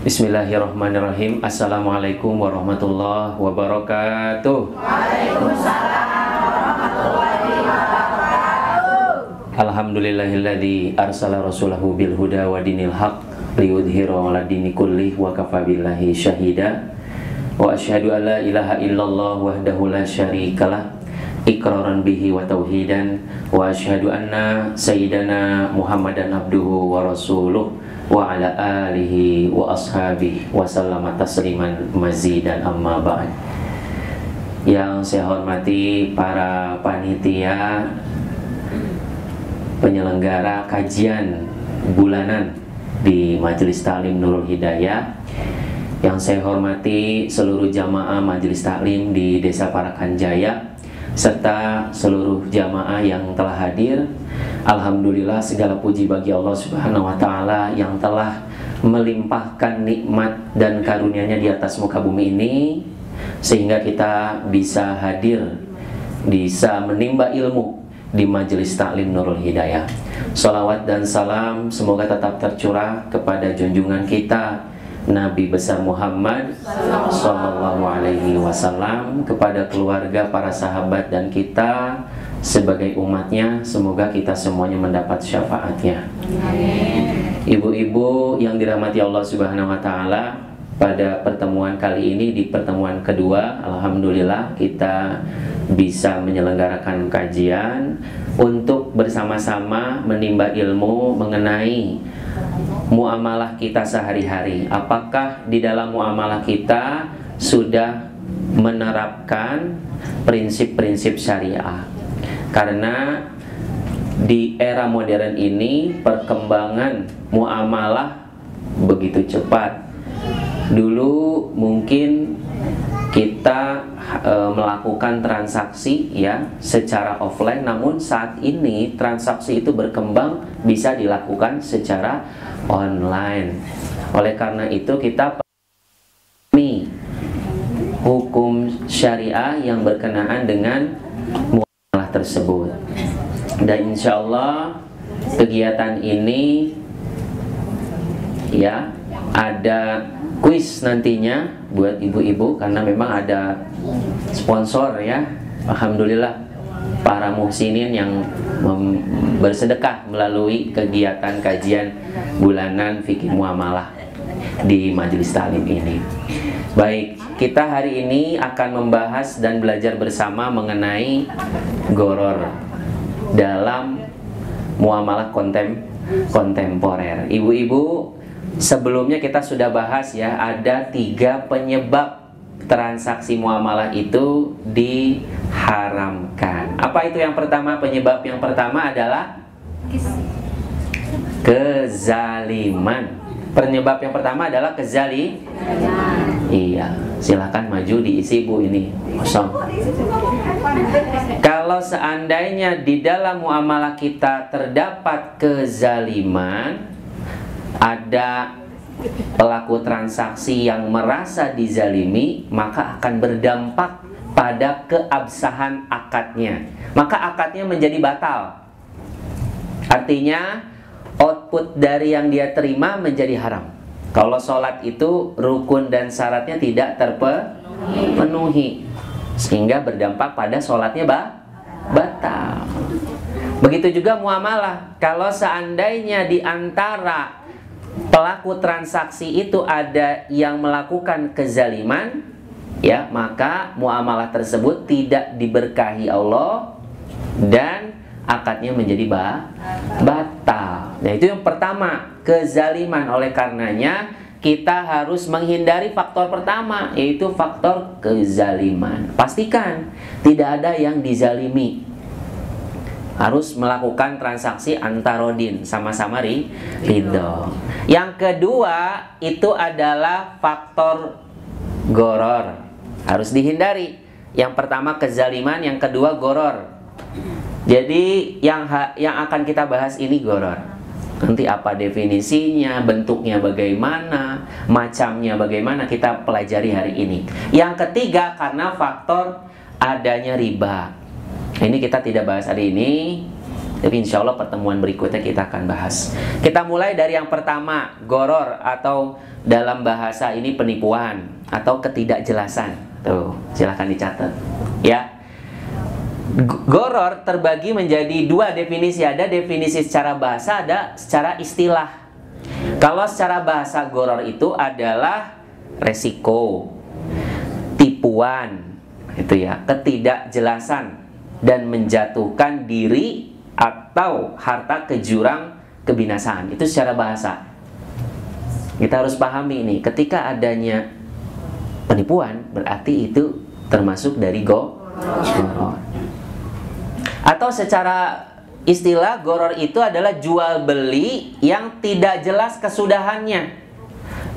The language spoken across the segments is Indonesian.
Bismillahirrahmanirrahim. Assalamualaikum warahmatullahi wabarakatuh. Waalaikumsalam warahmatullahi wabarakatuh. Alhamdulillahilladzi arsala rasulahu bil huda wa dinil haq liyudhhirahu 'ala dini kullih wa kafa billahi syahida. Wa asyhadu an la ilaha illallah wahdahu la syarikalah iqraran bihi wa tauhidan wa asyhadu anna sayyidana Muhammadan abduhu wa rasuluh wa ala alihi wa ashabihi wa sallama tasliman mazidan amma ba'd. Yang saya hormati para panitia penyelenggara kajian bulanan di Majelis Taklim Nurul Hidayah, yang saya hormati seluruh jamaah Majelis Taklim di Desa Parakan Jaya, serta seluruh jamaah yang telah hadir. Alhamdulillah, segala puji bagi Allah Subhanahu wa Ta'ala yang telah melimpahkan nikmat dan karunia-Nya di atas muka bumi ini, sehingga kita bisa hadir, bisa menimba ilmu di Majelis Taklim Nurul Hidayah. Salawat dan salam semoga tetap tercurah kepada junjungan kita Nabi besar Muhammad Sallallahu Alaihi Wasallam, kepada keluarga, para sahabat, dan kita sebagai umatnya. Semoga kita semuanya mendapat syafaatnya. Ibu-ibu yang dirahmati Allah Subhanahu Wa Taala, pada pertemuan kali ini, di pertemuan kedua, alhamdulillah kita bisa menyelenggarakan kajian untuk bersama-sama menimba ilmu mengenai muamalah kita sehari-hari. Apakah di dalam muamalah kita sudah menerapkan prinsip-prinsip syariah? Karena di era modern ini perkembangan muamalah begitu cepat. Dulu mungkin kita melakukan transaksi ya secara offline, namun saat ini transaksi itu berkembang bisa dilakukan secara online. Oleh karena itu kita pahami hukum syariah yang berkenaan dengan muamalah tersebut. Dan insya Allah kegiatan ini ya ada kuis nantinya buat ibu-ibu, karena memang ada sponsor ya. Alhamdulillah, para muhsinin yang bersedekah melalui kegiatan kajian bulanan fikih muamalah di Majelis Taklim ini. Baik, kita hari ini akan membahas dan belajar bersama mengenai goror dalam muamalah kontemporer. Ibu-ibu, sebelumnya kita sudah bahas ya, ada 3 penyebab transaksi muamalah itu diharamkan. Apa itu yang pertama? Penyebab yang pertama adalah kezaliman. Penyebab yang pertama adalah Iya, silakan maju diisi Bu, ini kosong. Kalau seandainya di dalam muamalah kita terdapat kezaliman, ada pelaku transaksi yang merasa dizalimi, maka akan berdampak pada keabsahan akadnya. Maka akadnya menjadi batal. Artinya output dari yang dia terima menjadi haram. Kalau sholat itu rukun dan syaratnya tidak terpenuhi, sehingga berdampak pada sholatnya batal. Begitu juga muamalah. Kalau seandainya di antara pelaku transaksi itu ada yang melakukan kezaliman, ya, maka muamalah tersebut tidak diberkahi Allah dan akadnya menjadi batal. Nah, itu yang pertama, kezaliman. Oleh karenanya kita harus menghindari faktor pertama, yaitu faktor kezaliman. Pastikan tidak ada yang dizalimi. Harus melakukan transaksi antarodin, sama-sama ridho. Yang kedua itu adalah faktor goror, harus dihindari. Yang pertama kezaliman, yang kedua goror. Jadi yang akan kita bahas ini goror. Nanti apa definisinya, bentuknya bagaimana, macamnya bagaimana, kita pelajari hari ini. Yang ketiga, karena faktor adanya riba. Ini kita tidak bahas hari ini, Tapi insya Allah pertemuan berikutnya kita akan bahas. Kita mulai dari yang pertama, goror atau dalam bahasa ini penipuan atau ketidakjelasan. Tuh, silahkan dicatat. Ya, goror terbagi menjadi dua definisi. Ada definisi secara bahasa, ada secara istilah. Kalau secara bahasa, goror itu adalah resiko, tipuan, itu ya, ketidakjelasan dan menjatuhkan diri atau harta ke jurang kebinasaan. Itu secara bahasa. Kita harus pahami ini, ketika adanya penipuan berarti itu termasuk dari goror. Atau secara istilah, goror itu adalah jual beli yang tidak jelas kesudahannya.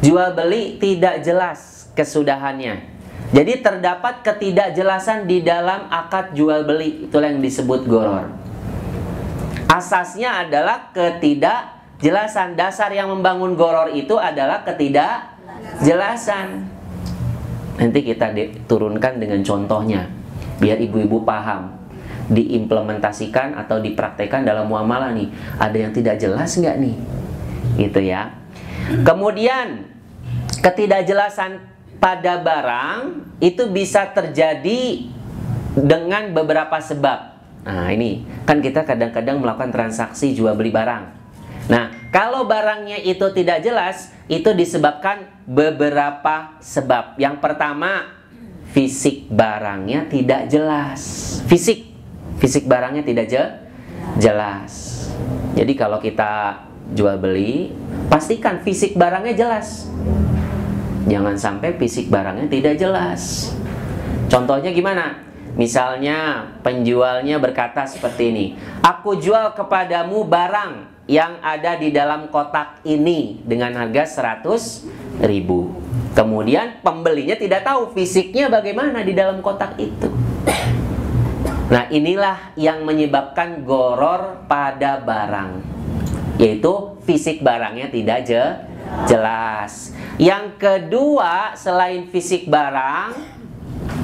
Jual beli tidak jelas kesudahannya. Jadi terdapat ketidakjelasan di dalam akad jual beli. Itulah yang disebut goror. Asasnya adalah ketidakjelasan. Dasar yang membangun goror itu adalah ketidakjelasan. Nanti kita turunkan dengan contohnya, biar ibu-ibu paham. Diimplementasikan atau dipraktekkan dalam muamalah nih. Ada yang tidak jelas nggak nih? Gitu ya. Kemudian ketidakjelasan pada barang itu bisa terjadi dengan beberapa sebab. Nah ini, kan kita kadang-kadang melakukan transaksi jual beli barang. Nah, kalau barangnya itu tidak jelas, itu disebabkan beberapa sebab. Yang pertama, fisik barangnya tidak jelas. Fisik barangnya tidak jelas. Jadi kalau kita jual beli, pastikan fisik barangnya jelas. Jangan sampai fisik barangnya tidak jelas. Contohnya gimana? Misalnya penjualnya berkata seperti ini, aku jual kepadamu barang yang ada di dalam kotak ini dengan harga 100.000. Kemudian pembelinya tidak tahu fisiknya bagaimana di dalam kotak itu. Nah inilah yang menyebabkan goror pada barang, yaitu fisik barangnya tidak jelas. Yang kedua, selain fisik barang,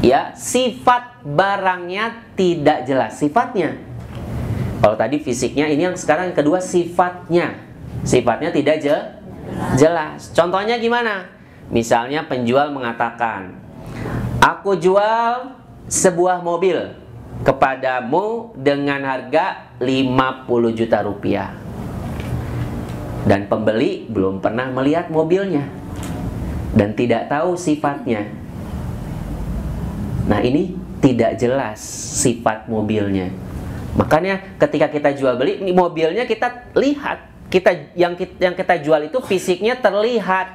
ya, sifat barangnya tidak jelas. Sifatnya, kalau tadi fisiknya, ini yang sekarang yang kedua sifatnya. Sifatnya tidak jelas. Contohnya gimana? Misalnya penjual mengatakan, aku jual sebuah mobil kepadamu dengan harga 50 juta rupiah. Dan pembeli belum pernah melihat mobilnya dan tidak tahu sifatnya. Nah ini tidak jelas sifat mobilnya. Makanya ketika kita jual beli, ini mobilnya kita lihat, yang kita jual itu fisiknya terlihat,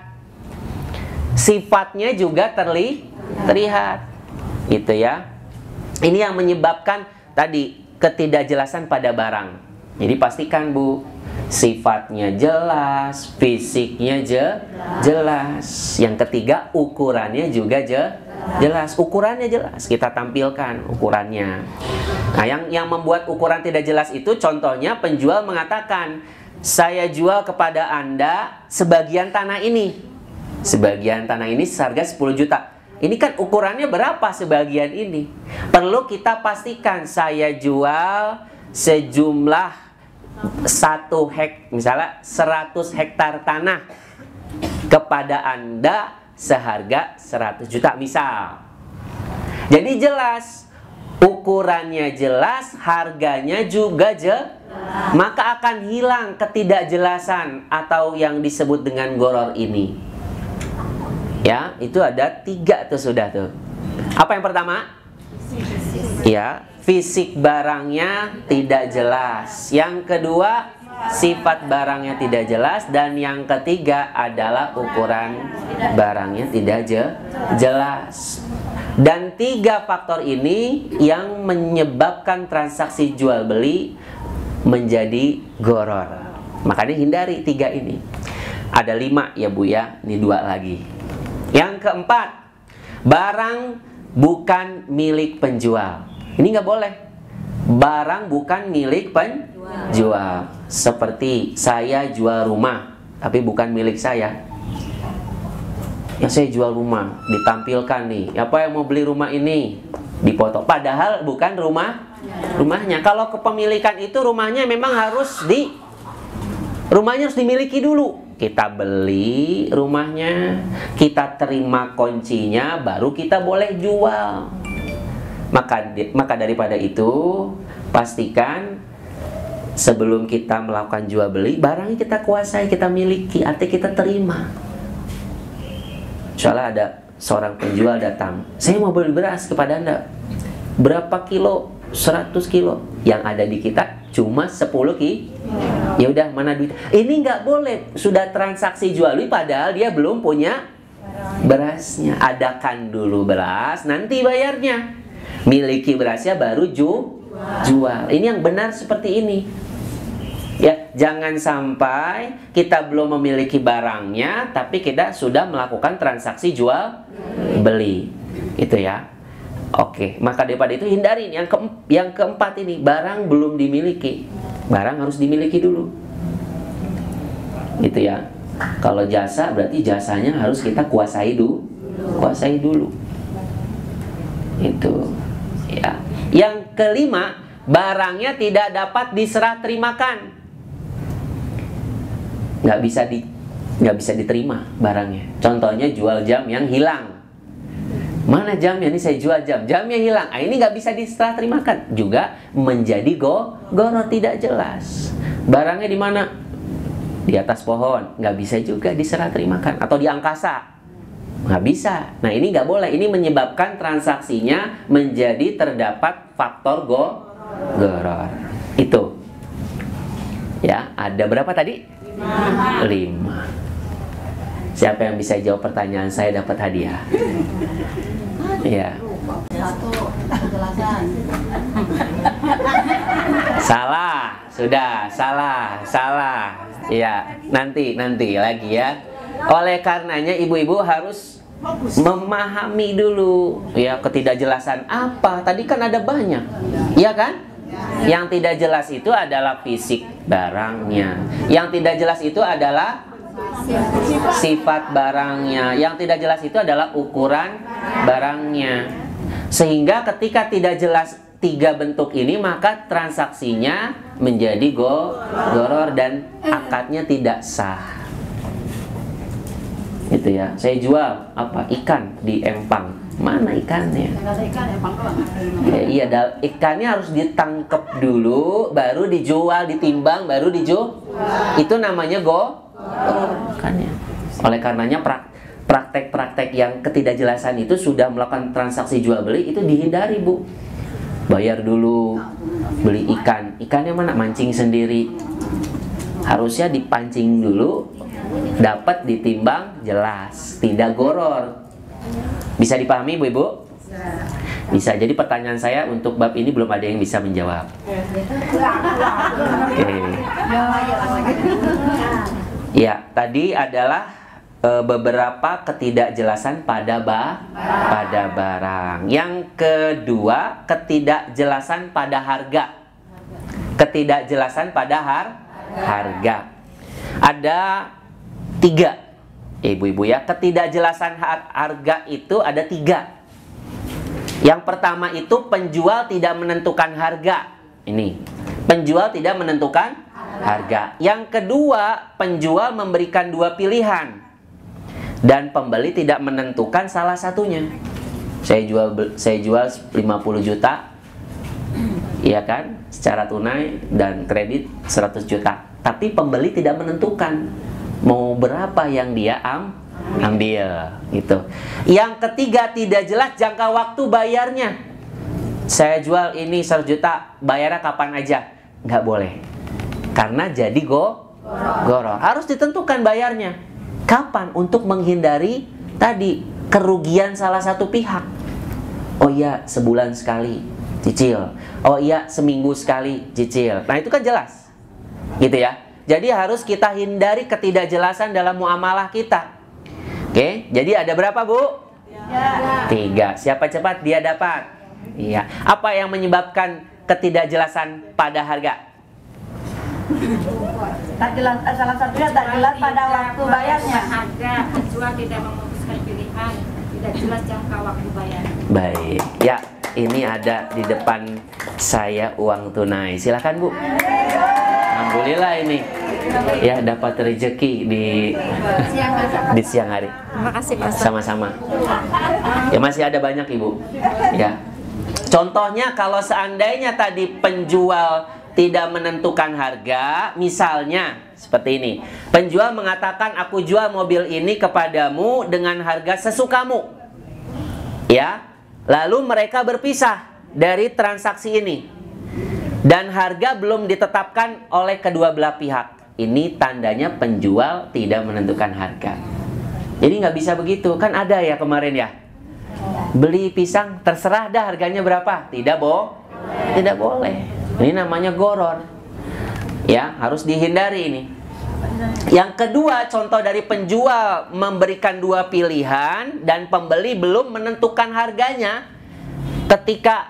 sifatnya juga terlihat, gitu ya. Ini yang menyebabkan tadi ketidakjelasan pada barang. Jadi pastikan Bu, sifatnya jelas, fisiknya jelas. Yang ketiga, ukurannya juga jelas. Ukurannya jelas, kita tampilkan ukurannya. Nah, yang membuat ukuran tidak jelas itu contohnya penjual mengatakan, saya jual kepada Anda sebagian tanah ini. Sebagian tanah ini seharga 10 juta. Ini kan ukurannya berapa sebagian ini? Perlu kita pastikan saya jual sejumlah 1 misalnya 100 hektar tanah kepada Anda seharga 100 juta misal. Jadi jelas, ukurannya jelas, harganya juga maka akan hilang ketidakjelasan atau yang disebut dengan goror ini. Ya, itu ada 3 tuh sudah tuh. Apa yang pertama? Ya, fisik barangnya tidak jelas. Yang kedua, sifat barangnya tidak jelas. Dan yang ketiga adalah ukuran barangnya tidak jelas. Dan 3 faktor ini yang menyebabkan transaksi jual beli menjadi goror. Makanya hindari 3 ini. Ada 5 ya Bu ya, ini 2 lagi. Yang keempat, barang bukan milik penjual. Ini nggak boleh. Barang bukan milik penjual. Seperti saya jual rumah, tapi bukan milik saya. Ya saya jual rumah, ditampilkan nih. Siapa yang mau beli rumah ini? dipotong. Padahal bukan rumahnya. Kalau kepemilikan itu rumahnya memang rumahnya harus dimiliki dulu. Kita beli rumahnya, kita terima kuncinya, baru kita boleh jual. Maka daripada itu, pastikan sebelum kita melakukan jual beli, barangnya kita kuasai, kita miliki, artinya kita terima. Soalnya ada seorang penjual datang, saya mau beli beras kepada Anda. Berapa kilo? 100 kilo. Yang ada di kita cuma 10 kilo. Ya udah, mana duit? Ini nggak boleh. Sudah transaksi jual beli padahal dia belum punya berasnya. Adakan dulu beras, nanti bayarnya. Miliki berasnya baru jual. Ini yang benar seperti ini. Ya, jangan sampai kita belum memiliki barangnya tapi kita sudah melakukan transaksi jual beli. Itu ya. Oke, maka daripada itu hindarin yang keempat ini, barang belum dimiliki. Barang harus dimiliki dulu. Gitu ya. Kalau jasa berarti jasanya harus kita kuasai dulu. Itu. Ya. Yang kelima, barangnya tidak dapat diserah terimakan. Nggak bisa diterima barangnya. Contohnya jual jam yang hilang. Mana jamnya? Ini saya jual jamnya hilang. Ini nggak bisa diserah terimakan. Juga menjadi goro, tidak jelas. Barangnya di mana? Di atas pohon, nggak bisa juga diserah terimakan. Atau di angkasa, nggak bisa. Nah, ini nggak boleh. Ini menyebabkan transaksinya menjadi terdapat faktor goror. Itu. Ya, ada berapa tadi? 5. Siapa yang bisa jawab pertanyaan saya dapat hadiah. Ya. Salah. Ya, nanti lagi ya. Oleh karenanya ibu-ibu harus memahami dulu ya ketidakjelasan apa. Tadi kan ada banyak. Iya kan? Yang tidak jelas itu adalah fisik barangnya. Yang tidak jelas itu adalah sifat barangnya. Yang tidak jelas itu adalah ukuran barangnya. Sehingga ketika tidak jelas 3 bentuk ini, maka transaksinya menjadi goror dan akadnya tidak sah. Itu ya. Saya jual apa? Ikan di empang. Mana ikannya? Iya, ikannya harus ditangkap dulu, baru dijual, ditimbang, baru dijual. Itu namanya ikannya. Oleh karenanya praktek-praktek yang ketidakjelasan itu sudah melakukan transaksi jual beli itu dihindari, Bu. Bayar dulu, beli ikan. Ikannya mana? Mancing sendiri. Harusnya dipancing dulu, dapat ditimbang, jelas, tidak goror. Bisa dipahami, Bu Ibu? Bisa. Jadi pertanyaan saya untuk bab ini belum ada yang bisa menjawab. Oke. Ya, tadi adalah beberapa ketidakjelasan pada barang. Yang kedua, ketidakjelasan pada harga. Ketidakjelasan pada harga. Ada 3. Ibu-ibu ya, ketidakjelasan harga itu ada 3. Yang pertama itu penjual tidak menentukan harga. Ini, penjual tidak menentukan harga. Yang kedua, penjual memberikan 2 pilihan dan pembeli tidak menentukan salah satunya. Saya jual 50 juta, iya kan, secara tunai dan kredit 100 juta. Tapi pembeli tidak menentukan mau berapa yang dia ambil gitu. Yang ketiga, tidak jelas jangka waktu bayarnya. Saya jual ini 100 juta, bayarnya kapan aja? Nggak boleh. Karena jadi goror. Harus ditentukan bayarnya. Kapan? Untuk menghindari tadi kerugian salah satu pihak. Oh iya, sebulan sekali cicil. Oh iya, seminggu sekali cicil. Nah, itu kan jelas. Gitu ya. Jadi harus kita hindari ketidakjelasan dalam muamalah kita. Oke, jadi ada berapa, Bu? 3. Siapa cepat dia dapat. Iya. Apa yang menyebabkan ketidakjelasan pada harga? Tak jelas, salah satunya tak jelas pada waktu bayarnya. Harga, penjual tidak memutuskan pilihan, tidak jelas jangka waktu bayar. Baik, ya. ini ada di depan saya uang tunai. Silakan Bu. Alhamdulillah ini ya dapat rezeki di siang hari. Terima kasih Pak. Sama-sama. Ya masih ada banyak Ibu. Ya. Contohnya kalau seandainya tadi penjual tidak menentukan harga, misalnya seperti ini. Penjual mengatakan aku jual mobil ini kepadamu dengan harga sesukamu. Ya. Lalu mereka berpisah dari transaksi ini. Dan harga belum ditetapkan oleh kedua belah pihak. Ini tandanya penjual tidak menentukan harga. Jadi nggak bisa begitu. Kan ada ya kemarin ya. Beli pisang terserah dah harganya berapa. Tidak boleh. Ini namanya goror. Ya, harus dihindari ini. Yang kedua, contoh dari penjual memberikan dua pilihan dan pembeli belum menentukan harganya ketika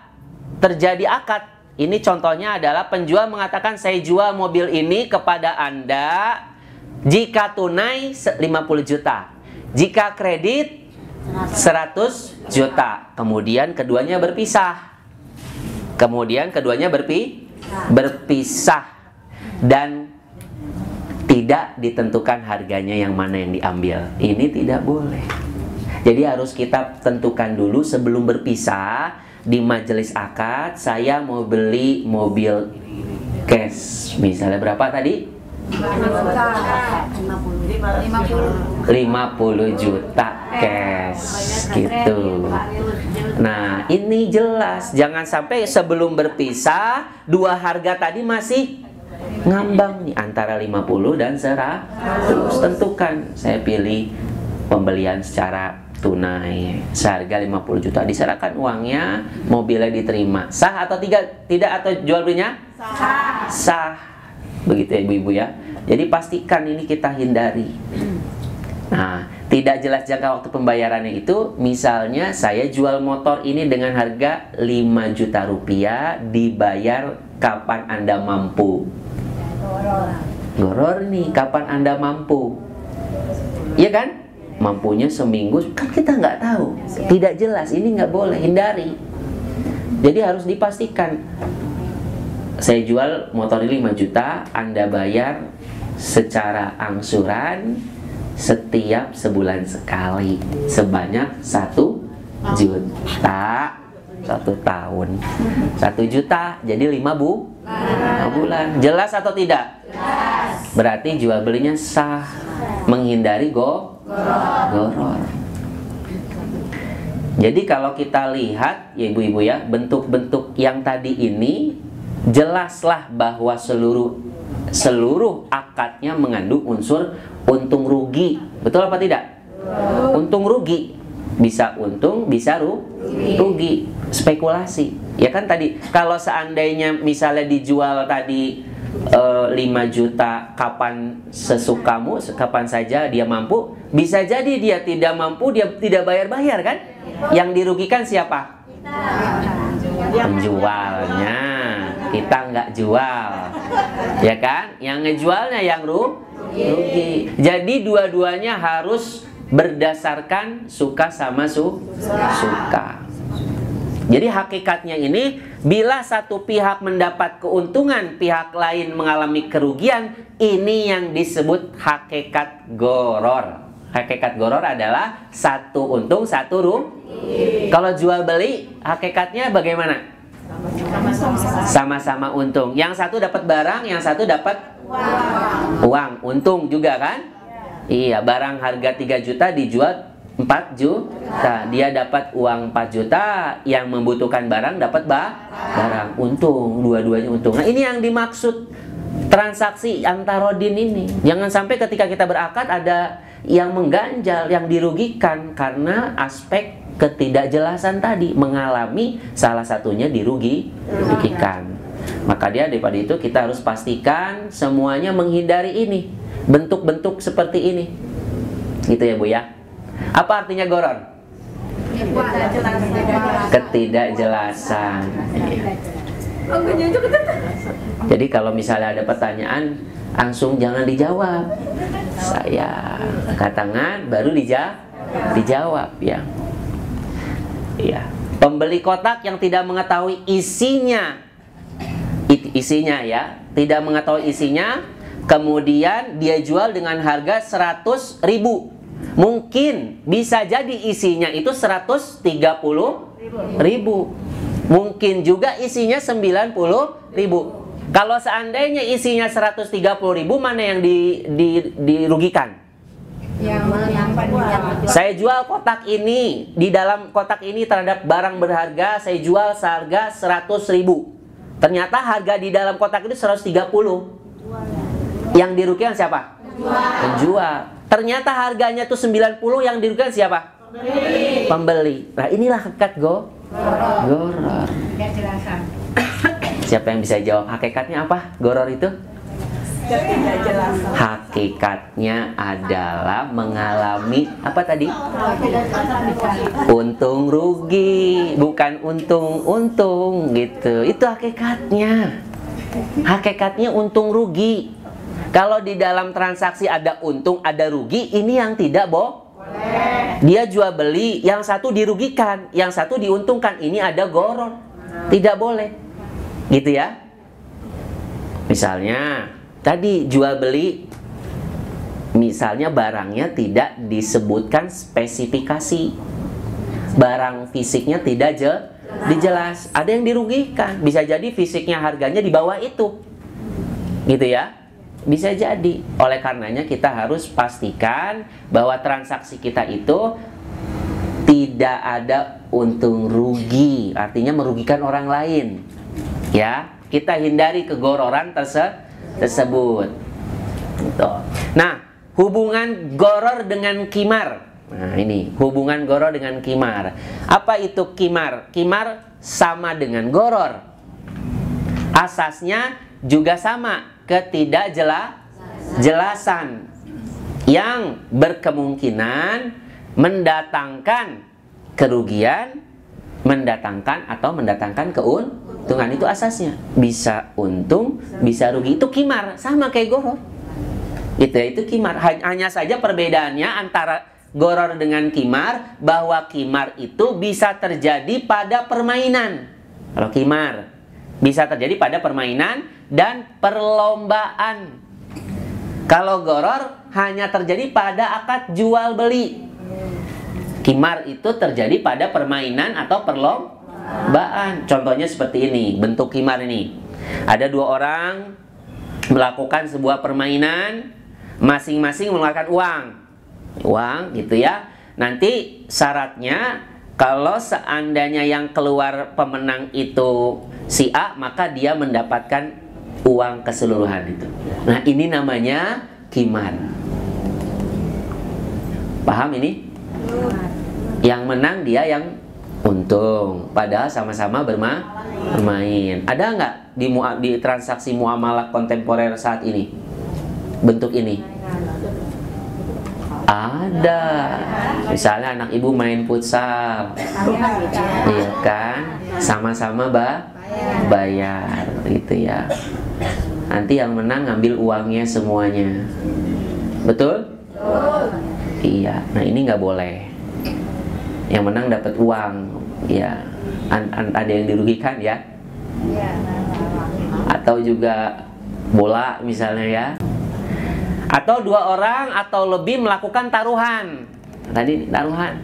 terjadi akad. Ini contohnya adalah penjual mengatakan saya jual mobil ini kepada Anda jika tunai 50 juta. Jika kredit 100 juta. Kemudian keduanya berpisah. Berpisah dan tidak ditentukan harganya yang mana yang diambil. Ini tidak boleh. Jadi harus kita tentukan dulu sebelum berpisah di majelis akad. Saya mau beli mobil cash. Misalnya berapa tadi? 50 juta cash gitu. Nah, ini jelas. Jangan sampai sebelum berpisah dua harga tadi masih ngambang nih antara 50 dan 100. Tentukan, saya pilih pembelian secara tunai seharga 50 juta, diserahkan uangnya, mobilnya diterima. Sah atau tidak atau jual belinya? Sah. Begitu ya Ibu-ibu ya. Jadi pastikan ini kita hindari. Nah, tidak jelas jangka waktu pembayarannya itu, misalnya saya jual motor ini dengan harga 5 juta rupiah, dibayar kapan Anda mampu. Goror nih, kapan Anda mampu. Iya kan? Mampunya seminggu, kan kita nggak tahu. Tidak jelas, ini nggak boleh, hindari. Jadi harus dipastikan. Saya jual motor ini 5 juta, Anda bayar secara angsuran setiap sebulan sekali sebanyak 1 juta 1 tahun. 1 juta jadi 5 bulan. Jelas atau tidak? Jelas. Berarti jual belinya sah, menghindari goror. Jadi kalau kita lihat ya ibu-ibu ya, bentuk-bentuk yang tadi ini jelaslah bahwa seluruh akadnya mengandung unsur untung rugi. Betul apa tidak? Untung rugi. Bisa untung, bisa rugi. Spekulasi. Ya kan tadi, kalau seandainya misalnya dijual tadi 5 juta kapan sesukamu, kapan saja dia mampu, bisa jadi dia tidak mampu, dia tidak bayar-bayar kan? Yang dirugikan siapa? Penjualnya. Kita nggak jual, ya kan? Yang ngejualnya yang rugi. Jadi dua-duanya harus berdasarkan suka sama suka. Jadi hakikatnya ini, bila satu pihak mendapat keuntungan, pihak lain mengalami kerugian, ini yang disebut hakikat goror. Hakikat goror adalah satu untung, satu rugi. Kalau jual beli, hakikatnya bagaimana? Sama-sama untung. Yang satu dapat barang, yang satu dapat uang. Untung juga kan? Iya, barang harga 3 juta dijual 4 juta. Dia dapat uang 4 juta, yang membutuhkan barang dapat barang. Untung, dua-duanya untung. Nah, ini yang dimaksud transaksi antarodin ini. Jangan sampai ketika kita berakad ada yang mengganjal, yang dirugikan karena aspek ketidakjelasan tadi, mengalami salah satunya dirugikan. Maka daripada itu kita harus pastikan semuanya menghindari ini, bentuk-bentuk seperti ini. Gitu ya Bu ya. Apa artinya goror? Ketidakjelasan. Jadi kalau misalnya ada pertanyaan, langsung jangan dijawab. Saya angkat tangan baru dijawab ya. Iya. Pembeli kotak yang tidak mengetahui isinya, isinya ya, tidak mengetahui isinya, kemudian dia jual dengan harga 100.000. Mungkin bisa jadi isinya itu 130.000. Mungkin juga isinya 90.000. Kalau seandainya isinya 130.000, mana yang dirugikan? Saya jual kotak ini, di dalam kotak ini terhadap barang berharga saya jual seharga 100.000. Ternyata harga di dalam kotak itu 130. Yang dirugikan siapa? Penjual. Ternyata harganya tuh 90, yang dirugikan siapa? Pembeli. Nah, inilah hakikat goror. Siapa yang bisa jawab hakikatnya apa? Goror itu? Hakikatnya adalah mengalami apa tadi? Untung rugi, bukan untung-untung gitu. Itu hakikatnya. Hakikatnya untung rugi. Kalau di dalam transaksi ada untung, ada rugi, ini yang tidak boleh. Dia jual beli, yang satu dirugikan, yang satu diuntungkan. Ini ada goror. Tidak boleh. Gitu ya. Misalnya tadi jual beli, misalnya barangnya tidak disebutkan spesifikasi, barang fisiknya tidak dijelas, ada yang dirugikan. Bisa jadi fisiknya harganya di bawah itu, gitu ya. Bisa jadi. Oleh karenanya kita harus pastikan bahwa transaksi kita itu tidak ada untung rugi, artinya merugikan orang lain. Ya, kita hindari kegororan tersebut. Nah, hubungan goror dengan kimar. Nah, ini hubungan goror dengan kimar. Apa itu kimar? Kimar sama dengan goror. Asasnya juga sama, ketidakjelasan yang berkemungkinan mendatangkan kerugian, mendatangkan keuntungan. Itu asasnya. Bisa untung, bisa rugi. Itu kimar, sama kayak goror. Itu kimar. Hanya saja perbedaannya antara goror dengan kimar, bahwa kimar itu bisa terjadi pada permainan. Kalau kimar bisa terjadi pada permainan dan perlombaan. Kalau goror hanya terjadi pada akad jual beli. Kimar itu terjadi pada permainan atau perlombaan. Contohnya seperti ini, bentuk kimar ini. Ada dua orang melakukan sebuah permainan, masing-masing mengeluarkan uang gitu ya. Nanti syaratnya kalau seandainya yang keluar pemenang itu si A, maka dia mendapatkan uang keseluruhan itu. Nah, ini namanya kimar. Paham ini? Yang menang dia yang untung, padahal sama-sama bermain. Ada nggak di transaksi muamalah kontemporer saat ini bentuk ini? Ada. Misalnya anak ibu main futsal, iya kan, sama-sama bayar, gitu ya. Nanti yang menang ngambil uangnya semuanya, betul? Iya. Nah, ini nggak boleh. Yang menang dapat uang, ya. Ada yang dirugikan ya. Atau juga bola misalnya ya. Atau dua orang atau lebih melakukan taruhan. Tadi taruhan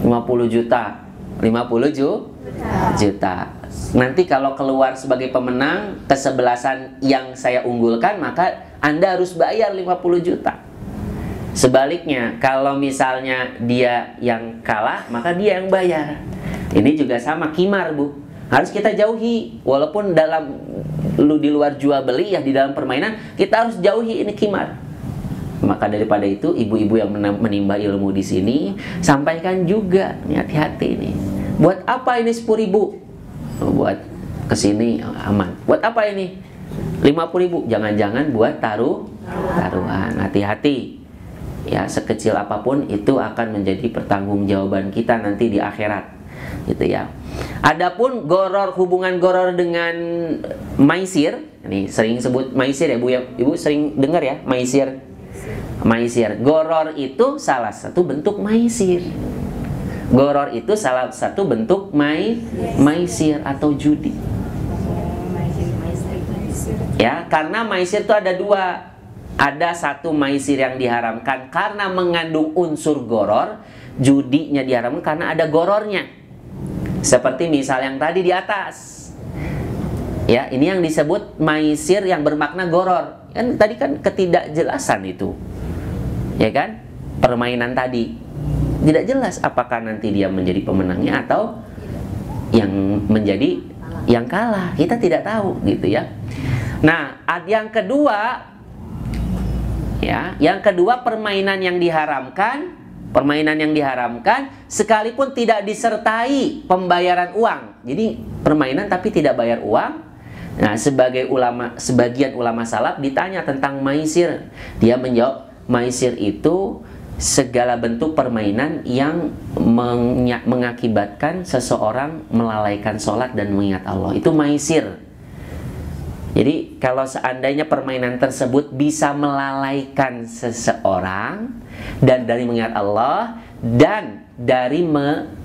50 juta, 50 juta. Nanti kalau keluar sebagai pemenang kesebelasan yang saya unggulkan, maka Anda harus bayar 50 juta. Sebaliknya, kalau misalnya dia yang kalah, maka dia yang bayar. Ini juga sama, kimar, Bu. Harus kita jauhi. Walaupun di luar jual beli ya, di dalam permainan, kita harus jauhi ini kimar. Maka daripada itu, ibu-ibu yang menimba ilmu di sini, sampaikan juga, hati-hati ini. Buat apa ini 10.000? Buat kesini aman. Buat apa ini 50.000? Jangan-jangan buat taruhan. Hati-hati. Ya, sekecil apapun itu akan menjadi pertanggungjawaban kita nanti di akhirat, gitu ya. Adapun goror, hubungan goror dengan maisir, ini sering sebut maisir ya Bu ya, Ibu sering dengar ya maisir. Goror itu salah satu bentuk maisir. Goror itu salah satu bentuk maisir atau judi. Ya, karena maisir itu ada dua. Ada satu maisir yang diharamkan karena mengandung unsur goror, judinya diharamkan karena ada gorornya. Seperti misal yang tadi di atas. Ya, ini yang disebut maisir yang bermakna goror. Kan tadi kan ketidakjelasan itu. Ya kan? Permainan tadi tidak jelas apakah nanti dia menjadi pemenangnya atau yang menjadi yang kalah. Kita tidak tahu gitu ya. Nah, yang kedua ya, yang kedua permainan yang diharamkan sekalipun tidak disertai pembayaran uang. Jadi permainan tapi tidak bayar uang. Nah, sebagian ulama salaf ditanya tentang maisir. Dia menjawab maisir itu segala bentuk permainan yang mengakibatkan seseorang melalaikan sholat dan mengingat Allah. Itu maisir. Jadi kalau seandainya permainan tersebut bisa melalaikan seseorang dan dari mengingat Allah dan dari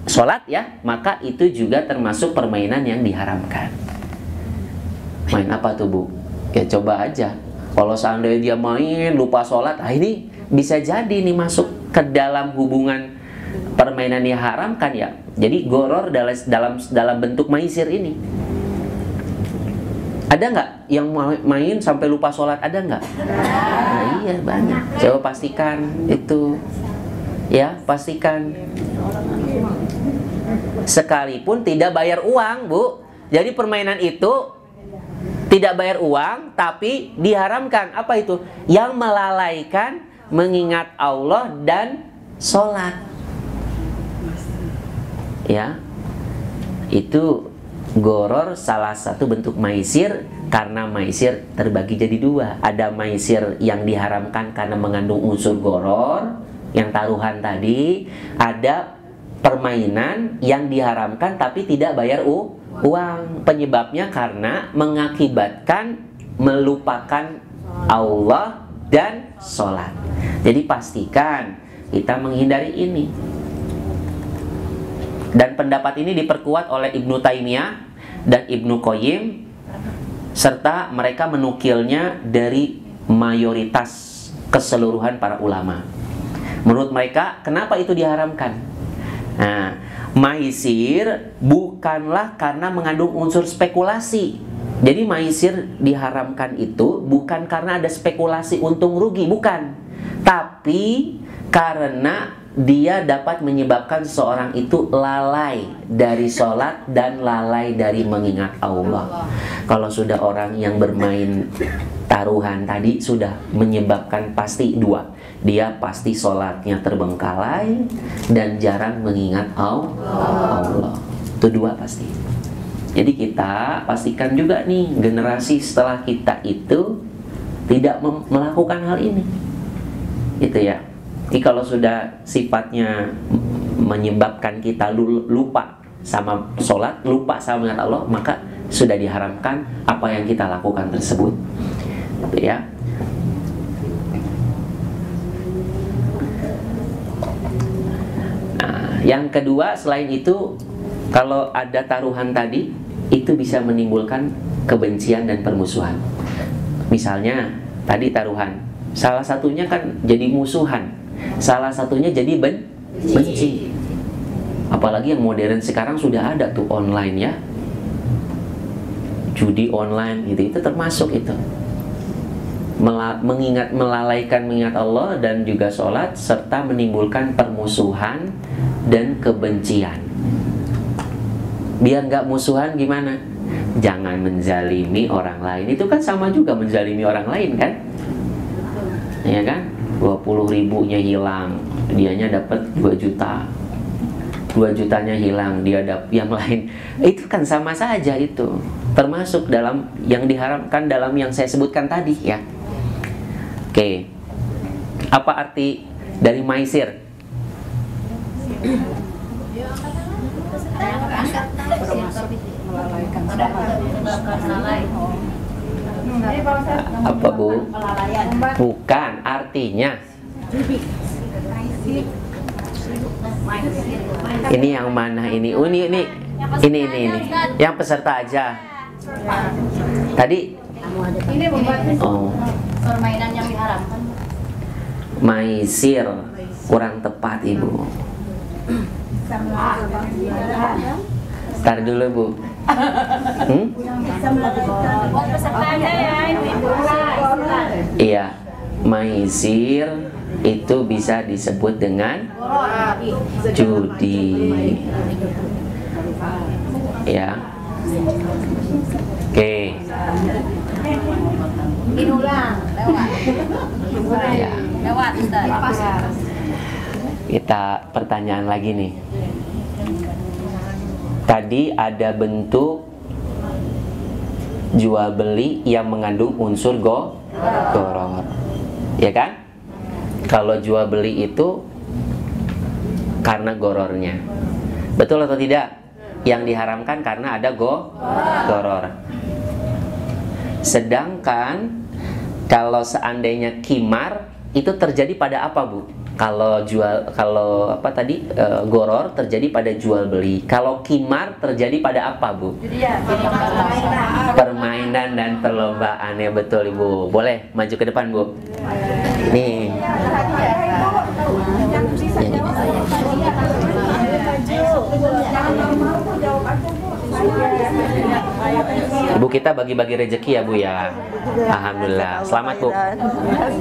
sholat ya, maka itu juga termasuk permainan yang diharamkan. Main apa tuh Bu? Ya coba aja. Kalau seandainya dia main lupa sholat, ini bisa jadi nih masuk ke dalam hubungan permainan yang haram kan ya. Jadi goror dalam bentuk maisir ini. Ada nggak yang main sampai lupa sholat? Ada nggak? Nah, iya banyak. Coba pastikan itu. Ya, pastikan. Sekalipun tidak bayar uang, Bu. Jadi permainan itu tidak bayar uang, tapi diharamkan. Apa itu? Yang melalaikan mengingat Allah dan sholat. Ya, itu goror salah satu bentuk maisir, karena maisir terbagi jadi dua. Ada maisir yang diharamkan karena mengandung unsur goror, yang taruhan tadi. Ada permainan yang diharamkan tapi tidak bayar uang. Penyebabnya karena mengakibatkan melupakan Allah dan sholat. Jadi pastikan kita menghindari ini. Dan pendapat ini diperkuat oleh Ibnu Taimiyah dan Ibnu Qayyim, serta mereka menukilnya dari mayoritas keseluruhan para ulama. Menurut mereka, kenapa itu diharamkan? Nah, maisir bukanlah karena mengandung unsur spekulasi. Jadi maisir diharamkan itu bukan karena ada spekulasi untung rugi, bukan. Tapi karena dia dapat menyebabkan seseorang itu lalai dari sholat dan lalai dari mengingat Allah. Kalau sudah orang yang bermain taruhan tadi sudah menyebabkan pasti dua. Dia pasti sholatnya terbengkalai dan jarang mengingat Allah. Itu dua pasti. Jadi kita pastikan juga nih generasi setelah kita itu tidak melakukan hal ini. Gitu ya. Jadi kalau sudah sifatnya menyebabkan kita lupa sama sholat, lupa sama mengingat Allah, maka sudah diharamkan apa yang kita lakukan tersebut. Gitu ya. Nah, yang kedua selain itu, kalau ada taruhan tadi, itu bisa menimbulkan kebencian dan permusuhan. Misalnya tadi taruhan, salah satunya kan jadi musuhan, salah satunya jadi benci. Apalagi yang modern sekarang sudah ada tuh online ya, judi online gitu, itu termasuk itu. Melalaikan mengingat Allah dan juga sholat, serta menimbulkan permusuhan dan kebencian. Biar nggak musuhan gimana? Jangan menzalimi orang lain. Itu kan sama juga menzalimi orang lain kan? Ya kan? 20.000-nya hilang, dianya dapat 2 juta. 2 jutanya hilang, dia dapat yang lain. Itu kan sama saja itu. Termasuk dalam yang diharamkan dalam yang saya sebutkan tadi ya. Oke. Apa arti dari maisir? Apa Bu? Bukan, artinya Ini yang mana ini? Oh, ini. Yang peserta aja. Tadi Ini oh, permainan yang diharapkan. maisir kurang tepat Ibu. Ntar dulu Bu. Pesertanya ya, Iya, maisir itu bisa disebut dengan judi. Ya. Oke. Inulang, lewat. Ya. Lewat, Ustaz. Kita pertanyaan lagi nih. Tadi ada bentuk jual beli yang mengandung unsur goror. Ya kan? Kalau jual beli itu karena gorornya. Betul atau tidak? Yang diharamkan karena ada goror. Sedangkan kalau seandainya qimar itu terjadi pada apa, Bu? Kalau goror terjadi pada jual beli. Kalau qimar terjadi pada apa, Bu? Permainan dan perlombaan, ya betul Ibu. Boleh maju ke depan, Bu. Nih. Ibu, kita bagi-bagi rezeki ya Bu ya. Alhamdulillah. Selamat Bu.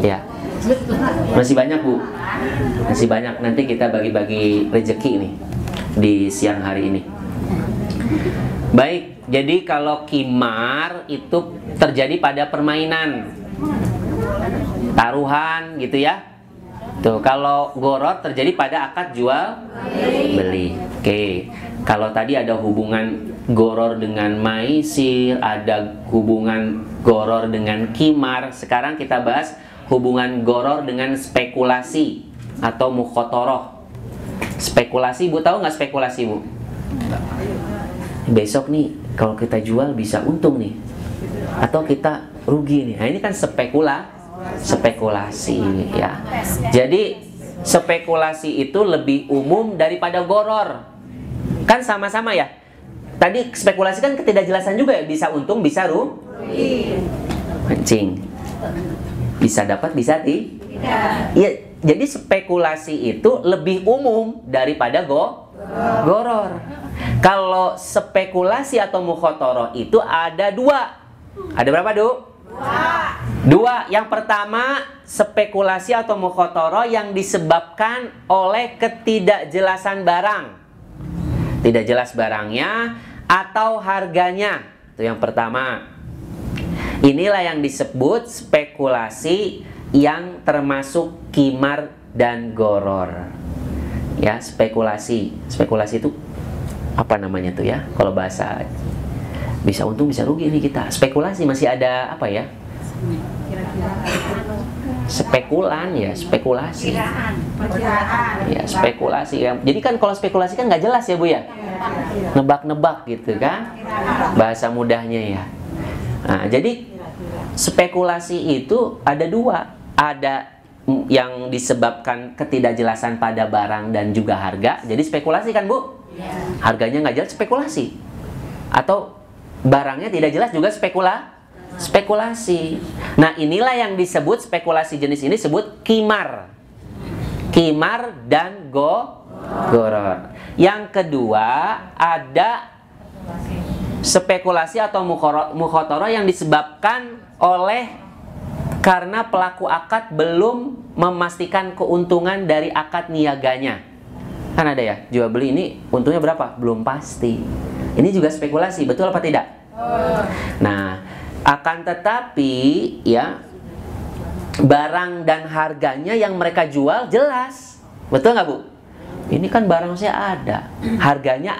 Ya. Masih banyak Bu. Masih banyak, nanti kita bagi-bagi rezeki nih di siang hari ini. Baik, jadi kalau qimar itu terjadi pada permainan, taruhan gitu ya. Tuh, kalau goror terjadi pada akad jual beli. Oke. Kalau tadi ada hubungan goror dengan maisir, ada hubungan goror dengan qimar. Sekarang kita bahas hubungan goror dengan spekulasi atau mukhotoroh. Spekulasi, Bu, tahu nggak spekulasi, Bu? Besok nih kalau kita jual bisa untung nih, atau kita rugi nih. Nah, ini kan spekulasi ya. Jadi spekulasi itu lebih umum daripada goror. Kan sama-sama ya. Tadi spekulasi kan ketidakjelasan juga ya, bisa untung, bisa rugi. Mancing. Bisa dapat, bisa tidak. Ya, jadi spekulasi itu lebih umum daripada goror. Kalau spekulasi atau mukhotoroh itu ada dua. Ada berapa, Du? Dua. Yang pertama, spekulasi atau mukhotoroh yang disebabkan oleh ketidakjelasan barang. Tidak jelas barangnya atau harganya. Itu yang pertama. Inilah yang disebut spekulasi yang termasuk qimar dan goror. Ya, spekulasi. Spekulasi itu apa namanya tuh ya? Kalau bahasa bisa untung bisa rugi nih kita. Spekulasi masih ada apa ya? Spekulan ya, spekulasi. Ya, spekulasi ya. Jadi kan kalau spekulasi kan nggak jelas ya Bu ya. Nebak-nebak gitu kan. Bahasa mudahnya ya. Nah, jadi spekulasi itu ada dua. Ada yang disebabkan ketidakjelasan pada barang dan juga harga. Jadi spekulasi kan Bu? Harganya nggak jelas, spekulasi. Atau barangnya tidak jelas juga spekulasi. Nah, inilah yang disebut spekulasi jenis ini disebut qimar. Qimar dan goror. Yang kedua ada spekulasi atau mukhotoroh yang disebabkan oleh karena pelaku akad belum memastikan keuntungan dari akad niaganya. Kan ada ya, jual beli ini untungnya berapa? Belum pasti. Ini juga spekulasi, betul apa tidak? Nah, akan tetapi ya barang dan harganya yang mereka jual jelas. Betul nggak Bu? Ini kan barang saya ada, harganya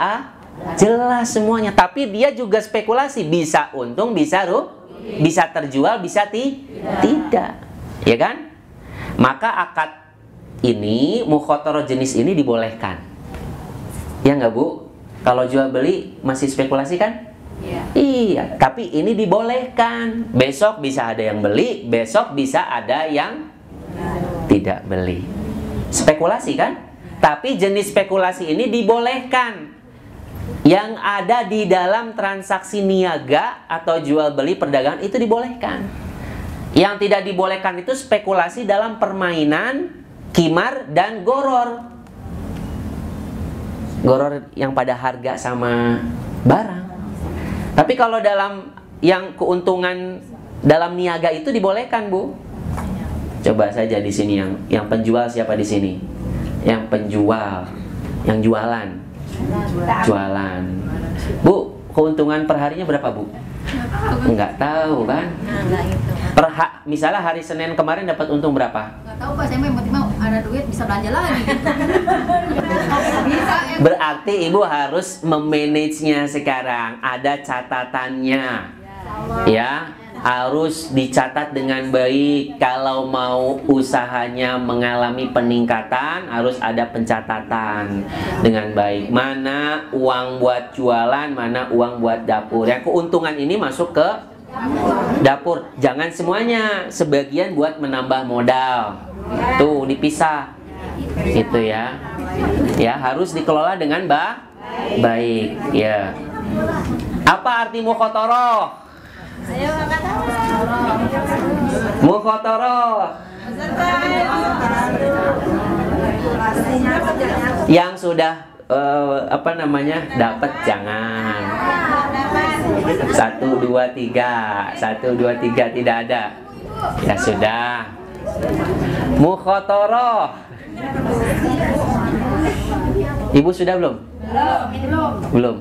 jelas semuanya. Tapi dia juga spekulasi, bisa untung, bisa rugi, bisa terjual, bisa tidak. Ya kan? Maka akad ini, mukhotoroh jenis ini dibolehkan. Ya nggak Bu? Kalau jual beli masih spekulasi kan? Iya, tapi ini dibolehkan. Besok bisa ada yang beli, besok bisa ada yang tidak beli. Spekulasi kan? Tapi jenis spekulasi ini dibolehkan. Yang ada di dalam transaksi niaga atau jual beli perdagangan itu dibolehkan. Yang tidak dibolehkan itu spekulasi dalam permainan, qimar, dan goror. Goror yang pada harga sama barang. Tapi kalau dalam yang keuntungan dalam niaga itu dibolehkan, Bu. Coba saja di sini yang penjual siapa di sini? Yang penjual, yang jualan. Jualan. Bu, keuntungan perharinya berapa, Bu? Enggak tahu kan? Misalnya hari Senin kemarin dapat untung berapa? Enggak tahu Pak, saya mau ada duit bisa belanja lagi gitu. Berarti Ibu harus memanagenya sekarang. Ada catatannya. Ya, harus dicatat dengan baik. Kalau mau usahanya mengalami peningkatan, harus ada pencatatan dengan baik. Mana uang buat jualan, mana uang buat dapur. Yang keuntungan ini masuk ke dapur. Jangan semuanya, sebagian buat menambah modal. Tuh dipisah. Gitu ya. Ya, harus dikelola dengan baik. Ya. Apa arti mukhotoroh? Mukhotoroh. Yang sudah dapat jangan. 1, 2, 3. 1, 2, 3 tidak ada. Ya sudah. Mukhotoroh. Ibu sudah belum? Belum.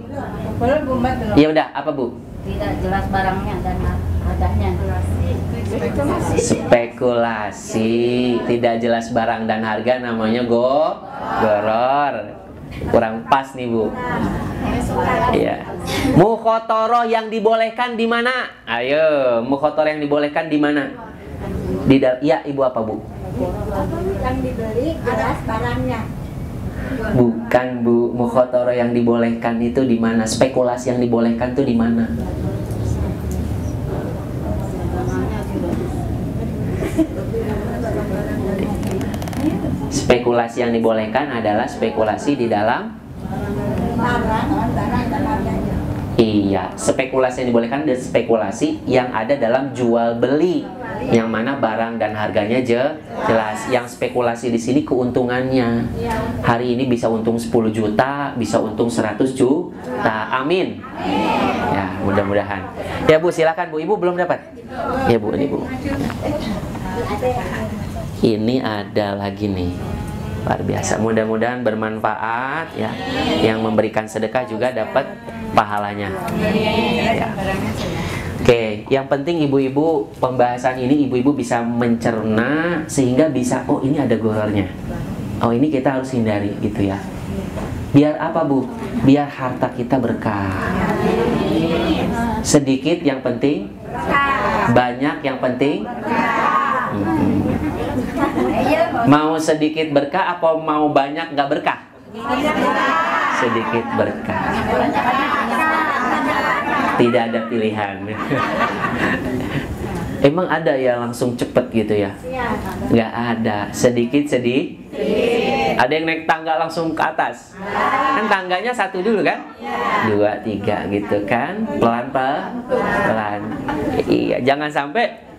Ya udah, apa Bu? Tidak jelas barangnya dan harganya. Spekulasi, tidak jelas barang dan harga namanya goror. Kurang pas nih Bu. Iya. Mukhotoroh yang dibolehkan di mana? Ayo, mukhotoroh yang dibolehkan di mana? Ya, Ibu apa Bu? Yang dibeli jelas barangnya. Bukan Bu, mukhotoroh yang dibolehkan itu di mana? Spekulasi yang dibolehkan itu di mana? Spekulasi yang dibolehkan adalah spekulasi di dalam Barang dan harganya. Iya, spekulasi yang dibolehkan adalah spekulasi yang ada dalam jual beli, yang mana barang dan harganya jelas. Yang spekulasi di sini keuntungannya. Hari ini bisa untung 10 juta, bisa untung 100 juta. Amin. Ya, mudah-mudahan. Ya Bu, silakan Bu. Ibu belum dapat? Ya Bu, ini Bu. Ini ada lagi nih. Luar biasa. Mudah-mudahan bermanfaat ya. Yang memberikan sedekah juga dapat pahalanya. Ya. Oke, yang penting ibu-ibu pembahasan ini ibu-ibu bisa mencerna sehingga bisa ini ada gorornya. Oh, ini kita harus hindari gitu ya. Biar apa Bu? Biar harta kita berkah. Sedikit yang penting, banyak yang penting. Mau sedikit berkah apa mau banyak nggak berkah? Sedikit berkah. Tidak ada pilihan. Emang ada ya langsung cepet gitu ya? Nggak ada. Sedikit. Ada yang naik tangga langsung ke atas. Kan tangganya 1 dulu kan? 2, 3 gitu kan? Pelan. Iya, jangan sampai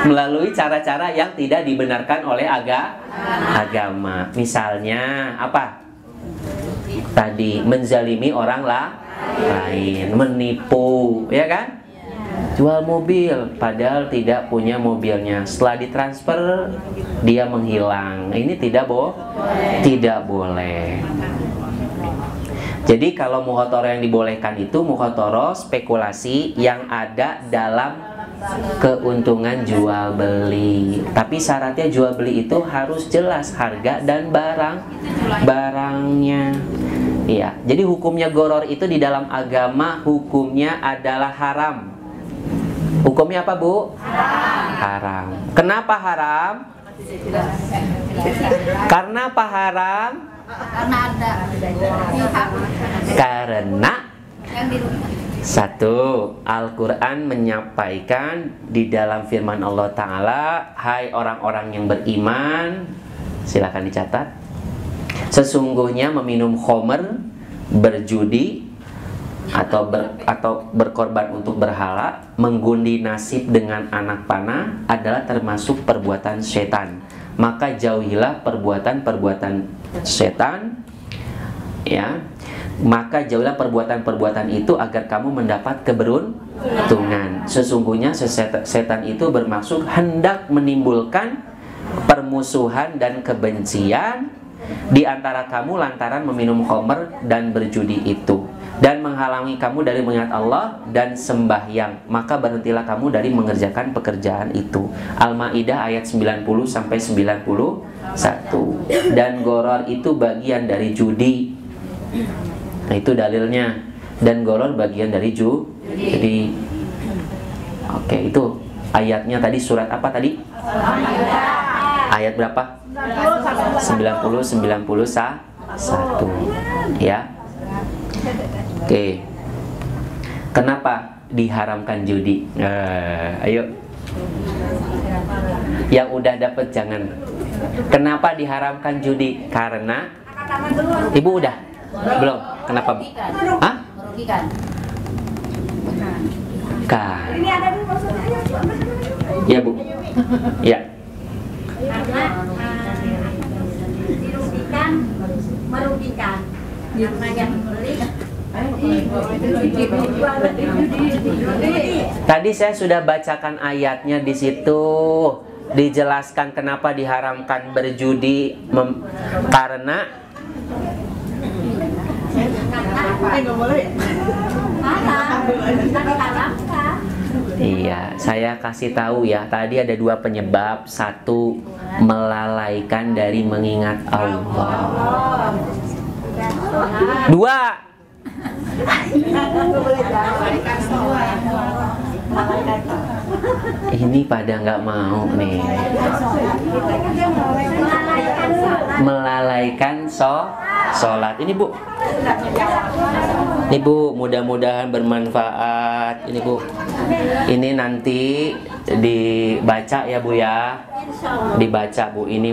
melalui cara-cara yang tidak dibenarkan oleh agama. Misalnya apa? Tadi menzalimi orang lain, menipu, ya kan? Jual mobil padahal tidak punya mobilnya. Setelah ditransfer dia menghilang. Ini tidak boleh. Jadi kalau mukhotoroh yang dibolehkan itu mukhotoroh spekulasi yang ada dalam keuntungan jual beli. Tapi syaratnya jual beli itu harus jelas harga dan barangnya. Iya. Jadi hukumnya goror itu di dalam agama hukumnya adalah haram. Hukumnya apa Bu? Haram. Kenapa haram? Karena apa haram? Karena ada pihak Karena yang dirugikan. satu, Al-Quran menyampaikan di dalam firman Allah Ta'ala, hai orang-orang yang beriman, silakan dicatat. Sesungguhnya meminum khamr, berjudi atau berkorban untuk berhala, menggundi nasib dengan anak panah adalah termasuk perbuatan setan. Maka jauhilah perbuatan-perbuatan setan, ya. Maka jauhilah perbuatan-perbuatan itu agar kamu mendapat keberuntungan. Sesungguhnya setan itu bermaksud hendak menimbulkan permusuhan dan kebencian di antara kamu lantaran meminum khamr dan berjudi itu, dan menghalangi kamu dari mengingat Allah dan sembahyang. Maka berhentilah kamu dari mengerjakan pekerjaan itu. Al-Maidah ayat 90 sampai 91. Dan goror itu bagian dari judi. Nah, itu dalilnya. Dan goror bagian dari judi. Oke, itu ayatnya tadi surat apa tadi? Ayat berapa? 90 91 ya. Oke. Kenapa diharamkan judi? Ayo. Yang udah dapet jangan. Kenapa diharamkan judi? Karena Ibu udah? Belum. Kenapa? Hah? Merugikan. Kan. Ini ada di maksudnya. Ya, Bu. Ya. Karena merugikan. Karena yang beli Tadi saya sudah bacakan ayatnya di situ, dijelaskan kenapa diharamkan berjudi karena iya, saya kasih tahu ya. Tadi ada dua penyebab. Satu, melalaikan dari mengingat Allah. Dua, ini pada nggak mau nih. Melalaikan sholat. Ini Bu. Ini Bu, mudah-mudahan bermanfaat. Ini Bu. Ini nanti dibaca ya Bu ya. Dibaca Bu. Ini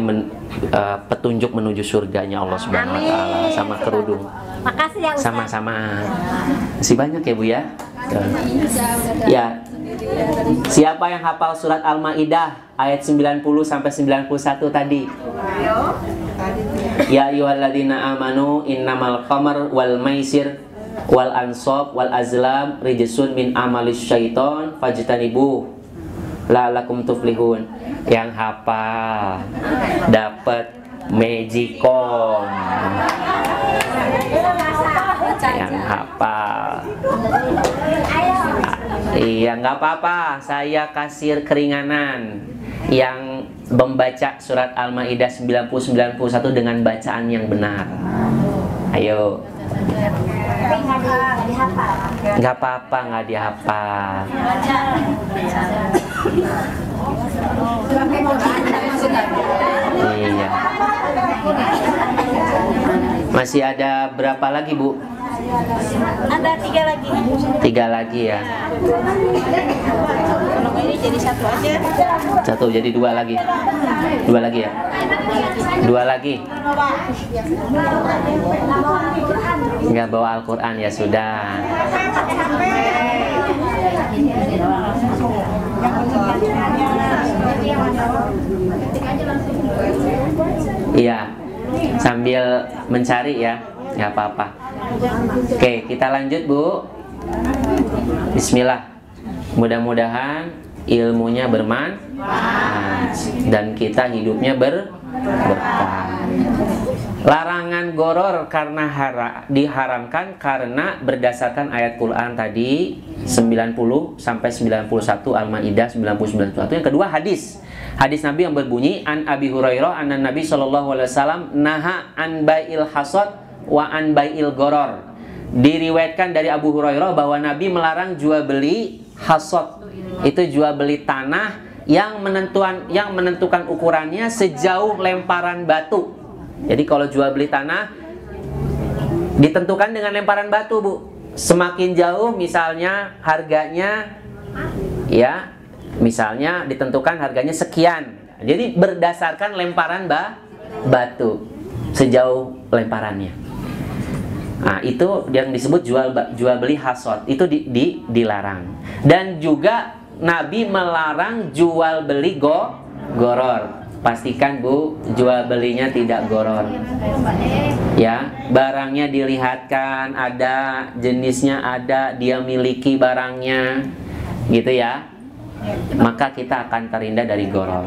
petunjuk menuju surganya Allah Subhanahu wa taala sama kerudung. Makasih ya Ustaz. Sama-sama. Masih banyak ya Bu ya. Ya. Siapa yang hafal surat Al-Maidah ayat 90 sampai 91 tadi? Ya ayyuhalladzina amanu innamal khamr wal maisir wal ansab wal azlam rijsun min amalis syaiton fajtanibuh la'allakum tuflihun. Yang hafal dapat magicom. Yang hafal. Iya, nggak apa-apa. Saya kasih keringanan. Yang membaca surat Al-Maidah 90-91 dengan bacaan yang benar. Ayo. Nggak apa-apa, nggak dihafal. Iya. Masih ada berapa lagi Bu? Ada 3 lagi. 3 lagi ya. Kalau ini jadi 1 aja. 1 jadi 2 lagi. 2 lagi ya. 2 lagi. Nggak bawa Al-Quran ya sudah. Iya. Sambil mencari ya. Nggak apa-apa. Oke, kita lanjut Bu. Bismillah. Mudah-mudahan ilmunya bermanfaat dan kita hidupnya berkah. Larangan goror karena diharamkan karena berdasarkan ayat Quran tadi 90 sampai 91 Al-Maidah 90-91. Yang kedua hadis Nabi yang berbunyi an Abi Hurairah anna Nabi sallallahu alaihi wasallam naha an bai'il hasad wa an bai'il goror. Diriwayatkan dari Abu Hurairah bahwa Nabi melarang jual beli hasad. Itu jual beli tanah yang menentukan ukurannya sejauh lemparan batu. Jadi kalau jual beli tanah ditentukan dengan lemparan batu Bu. Semakin jauh misalnya harganya misalnya ditentukan harganya sekian. Jadi berdasarkan lemparan batu sejauh lemparannya. Nah, itu yang disebut jual beli hasod, itu dilarang. Dan juga Nabi melarang jual beli goror. Pastikan Bu, jual belinya tidak goror. Ya, barangnya dilihatkan, ada jenisnya, ada dia miliki barangnya, gitu ya. Maka kita akan terhindar dari goror.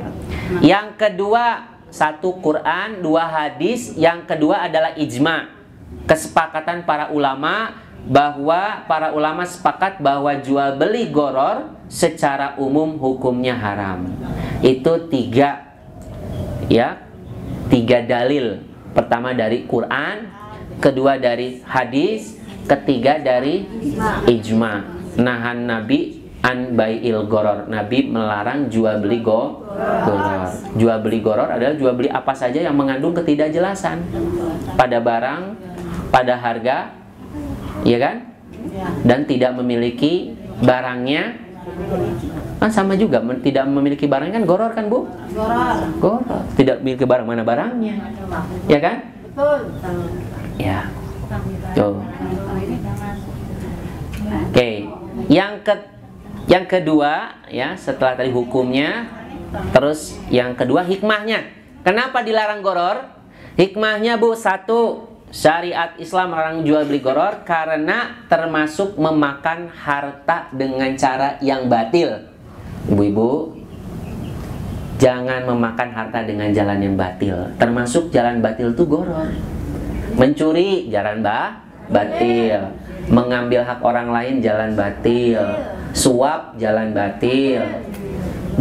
Yang kedua, satu Quran, dua hadis. Yang kedua adalah ijma. Kesepakatan para ulama, bahwa para ulama sepakat bahwa jual beli goror secara umum hukumnya haram. Itu tiga dalil. Pertama dari Quran, kedua dari hadis, ketiga dari ijma. Nahan Nabi an bai'il goror. Nabi melarang jual beli goror. Jual beli goror adalah jual beli apa saja yang mengandung ketidakjelasan pada barang, pada harga, ya kan? Dan tidak memiliki barangnya. Kan sama juga, tidak memiliki barangnya kan goror kan Bu? Goror. Tidak memiliki barang, mana barangnya? Ya kan? Ya. Tuh. Oke. Yang kedua ya, setelah tadi hukumnya, terus yang kedua hikmahnya. Kenapa dilarang goror? Hikmahnya Bu, satu, syariat Islam melarang jual beli goror karena termasuk memakan harta dengan cara yang batil. Ibu-ibu, jangan memakan harta dengan jalan yang batil. Termasuk jalan batil itu goror. Mencuri jalan batil. Mengambil hak orang lain jalan batil. Suap jalan batil.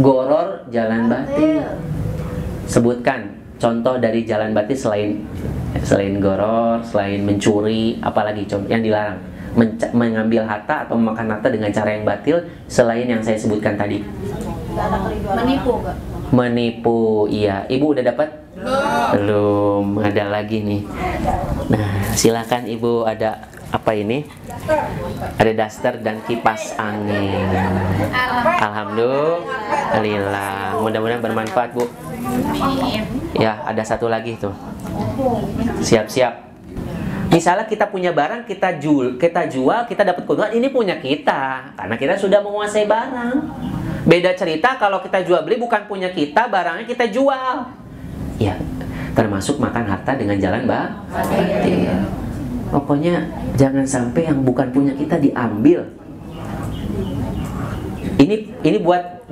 Goror jalan batil. Sebutkan contoh dari jalan batil selain goror, selain mencuri, apalagi contoh yang dilarang. Mengambil harta atau memakan harta dengan cara yang batil selain yang saya sebutkan tadi. Menipu, iya. Ibu udah dapat? Belum, ada lagi nih. Nah, silakan Ibu, ada apa ini? Ada daster dan kipas angin. Alhamdulillah. Mudah-mudahan bermanfaat, Bu. Ya, ada satu lagi tuh. Siap-siap. Misalnya kita punya barang, kita jual, kita dapat keuntungan, ini punya kita karena kita sudah menguasai barang. Beda cerita kalau kita jual beli bukan punya kita, barangnya kita jual. Ya, termasuk makan harta dengan jalan batil. Pokoknya jangan sampai yang bukan punya kita diambil. Ini buat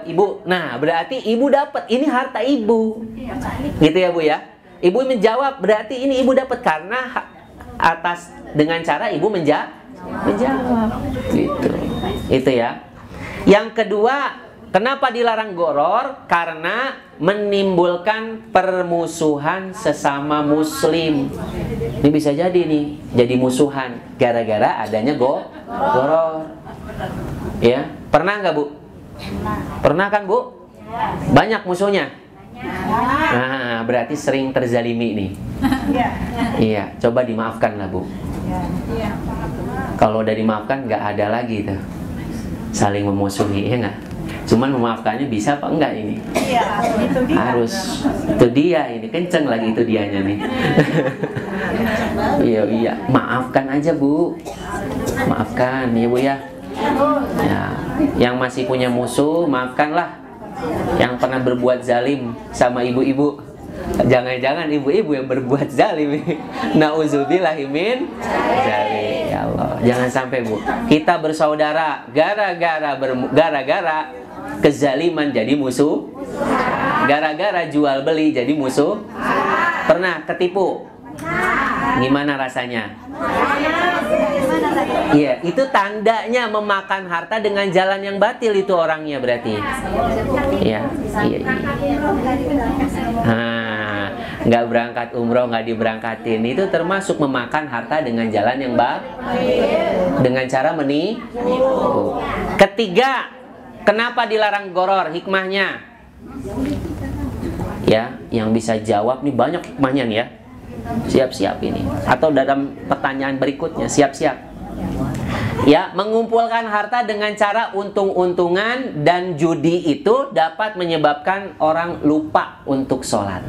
Ibu. Nah, berarti Ibu dapat, ini harta Ibu. Gitu ya, Bu ya. Ibu menjawab, berarti ini Ibu dapat karena atas dengan cara Ibu menjawab. Gitu. Itu ya. Yang kedua, kenapa dilarang goror? Karena menimbulkan permusuhan sesama muslim. Ini bisa jadi nih, jadi musuhan gara-gara adanya goror. Ya, pernah nggak Bu? Pernah kan Bu? Banyak musuhnya. Nah, berarti sering terzalimi nih. Iya, coba dimaafkan lah Bu. Kalau udah dimaafkan nggak ada lagi tuh saling memusuhi, ya nggak? Cuman memaafkannya bisa apa enggak ini? Iya, itu dia. Harus. Itu dia ini, kenceng lagi itu dianya nih. Iya, maafkan aja Bu. Maafkan ya Bu ya. Ya, yang masih punya musuh maafkanlah. Yang pernah berbuat zalim sama ibu-ibu, jangan-jangan ibu-ibu yang berbuat zalim. Nauzubillahi min zalim. Ya Allah, jangan sampai Bu. Kita bersaudara, gara-gara kezaliman jadi musuh. Gara-gara jual beli jadi musuh. Pernah ketipu? Gimana rasanya? Iya, itu tandanya memakan harta dengan jalan yang batil itu orangnya berarti. Iya. Nah, nggak berangkat umroh, nggak diberangkatin, itu termasuk memakan harta dengan jalan yang batil, dengan cara menipu. Ketiga, kenapa dilarang goror? Hikmahnya? Ya, yang bisa jawab nih banyak hikmahnya nih ya. Siap-siap ini. Atau dalam pertanyaan berikutnya, siap-siap. Ya, mengumpulkan harta dengan cara untung-untungan dan judi itu dapat menyebabkan orang lupa untuk sholat.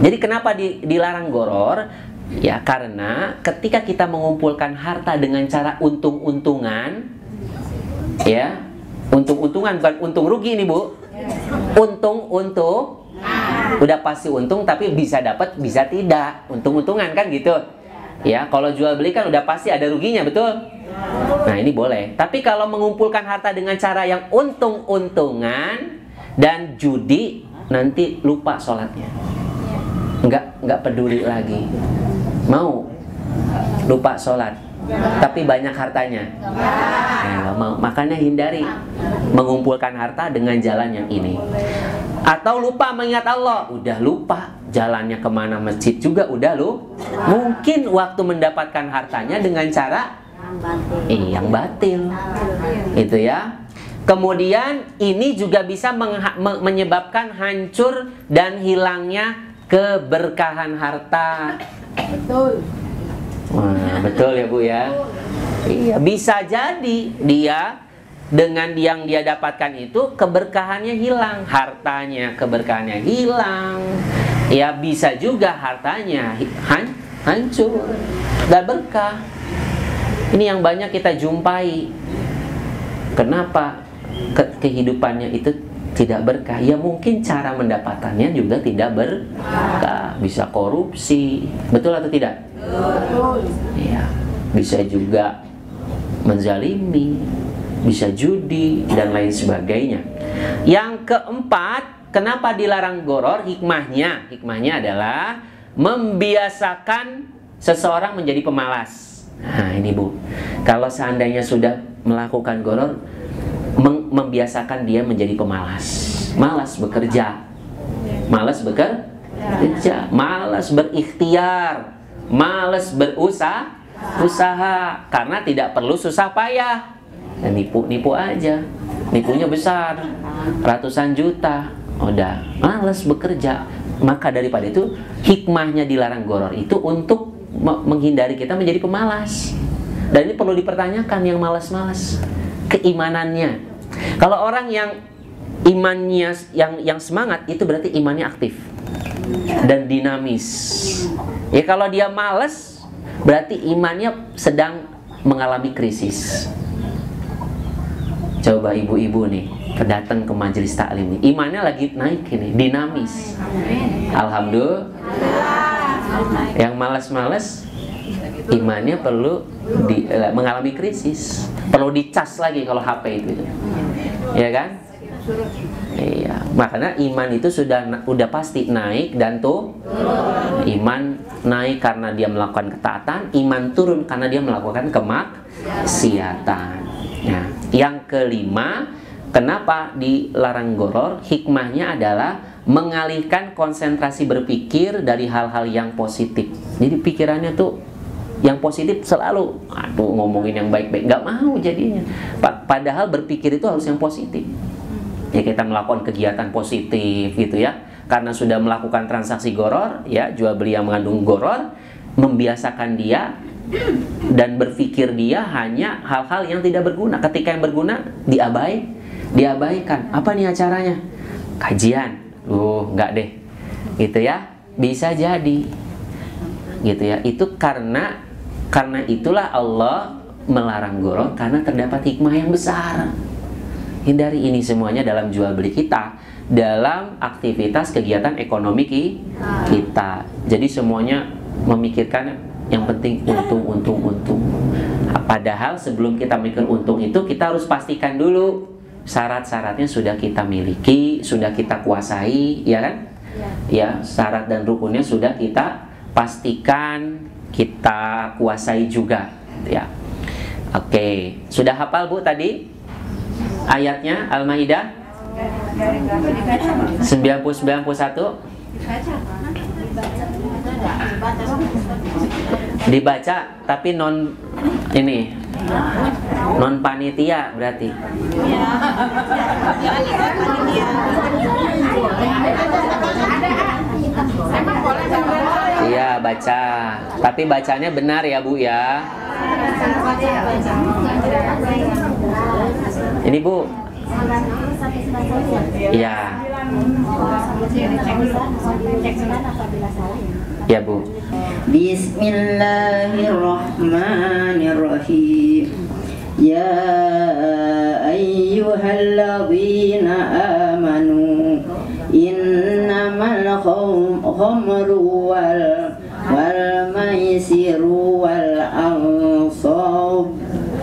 Jadi kenapa dilarang goror? Ya, karena ketika kita mengumpulkan harta dengan cara untung-untungan, ya, untung-untungan bukan untung rugi nih Bu. Untung-untung, udah pasti untung tapi bisa dapat bisa tidak, untung-untungan kan gitu. Ya, kalau jual beli kan udah pasti ada ruginya, betul? Nah, ini boleh. Tapi kalau mengumpulkan harta dengan cara yang untung-untungan dan judi, nanti lupa sholatnya. Nggak peduli lagi. Mau lupa sholat, tapi banyak hartanya. Nah, mau. Makanya hindari mengumpulkan harta dengan jalan yang ini. Atau lupa mengingat Allah, udah lupa jalannya kemana, masjid juga udah mungkin waktu mendapatkan hartanya dengan cara yang batil, itu ya. Kemudian ini juga bisa menyebabkan hancur dan hilangnya keberkahan harta. Betul. Wah, betul ya Bu ya. Iya, bisa jadi dia dengan yang dia dapatkan itu keberkahannya hilang, hartanya keberkahannya hilang. Ya, bisa juga hartanya hancur, gak berkah. Ini yang banyak kita jumpai. Kenapa kehidupannya itu tidak berkah? Ya mungkin cara mendapatannya juga tidak berkah. Bisa korupsi, betul atau tidak? Betul. Ya, bisa juga menzalimi, bisa judi dan lain sebagainya. Yang keempat, kenapa dilarang goror? Hikmahnya adalah membiasakan seseorang menjadi pemalas. Nah ini Bu, kalau seandainya sudah melakukan goror, membiasakan dia menjadi pemalas, malas bekerja, malas berikhtiar, malas berusaha, karena tidak perlu susah payah. Dan nipu aja, nipunya besar, ratusan juta, udah malas bekerja. Maka daripada itu, hikmahnya dilarang goror itu untuk menghindari kita menjadi pemalas. Dan ini perlu dipertanyakan yang malas-malas, keimanannya. Kalau orang yang imannya yang semangat, itu berarti imannya aktif dan dinamis. Ya, kalau dia malas, berarti imannya sedang mengalami krisis. Coba ibu-ibu nih, datang ke majelis taklim nih, imannya lagi naik ini, dinamis. Alhamdulillah. Yang malas-malas, imannya perlu mengalami krisis, perlu dicas lagi kalau HP itu, ya kan? Iya, makanya iman itu udah pasti naik dan iman naik karena dia melakukan ketaatan, iman turun karena dia melakukan kemaksiatan. Nah, yang kelima, kenapa dilarang goror? Hikmahnya adalah mengalihkan konsentrasi berpikir dari hal-hal yang positif. Jadi pikirannya tuh yang positif selalu, ngomongin yang baik-baik, nggak mau jadinya. Padahal berpikir itu harus yang positif. Ya, kita melakukan kegiatan positif gitu ya. Karena sudah melakukan transaksi goror, ya, jual beli yang mengandung goror, membiasakan dia dan berpikir dia hanya hal-hal yang tidak berguna. Ketika yang berguna diabaikan. Apa nih acaranya? Kajian. Enggak deh. Gitu ya. Bisa jadi. Gitu ya. Itu karena itulah Allah melarang goror, karena terdapat hikmah yang besar. Hindari ini semuanya dalam jual beli kita, dalam aktivitas kegiatan ekonomi kita. Jadi semuanya memikirkan yang penting untung. Padahal sebelum kita mikir untung itu, kita harus pastikan dulu syarat-syaratnya sudah kita miliki, sudah kita kuasai, ya kan? Ya, syarat dan rukunnya sudah kita pastikan, kita kuasai juga, ya. Oke, sudah hafal Bu tadi ayatnya Al-Maidah 90-91? Dibaca tapi non panitia berarti. Iya, baca. Tapi bacanya benar ya Bu ya. Ini Bu. Iya. Ya Bu. Bismillahirrahmanirrahim. Ya ayyuhalladzina amanu innamal khamru wal maisiru wal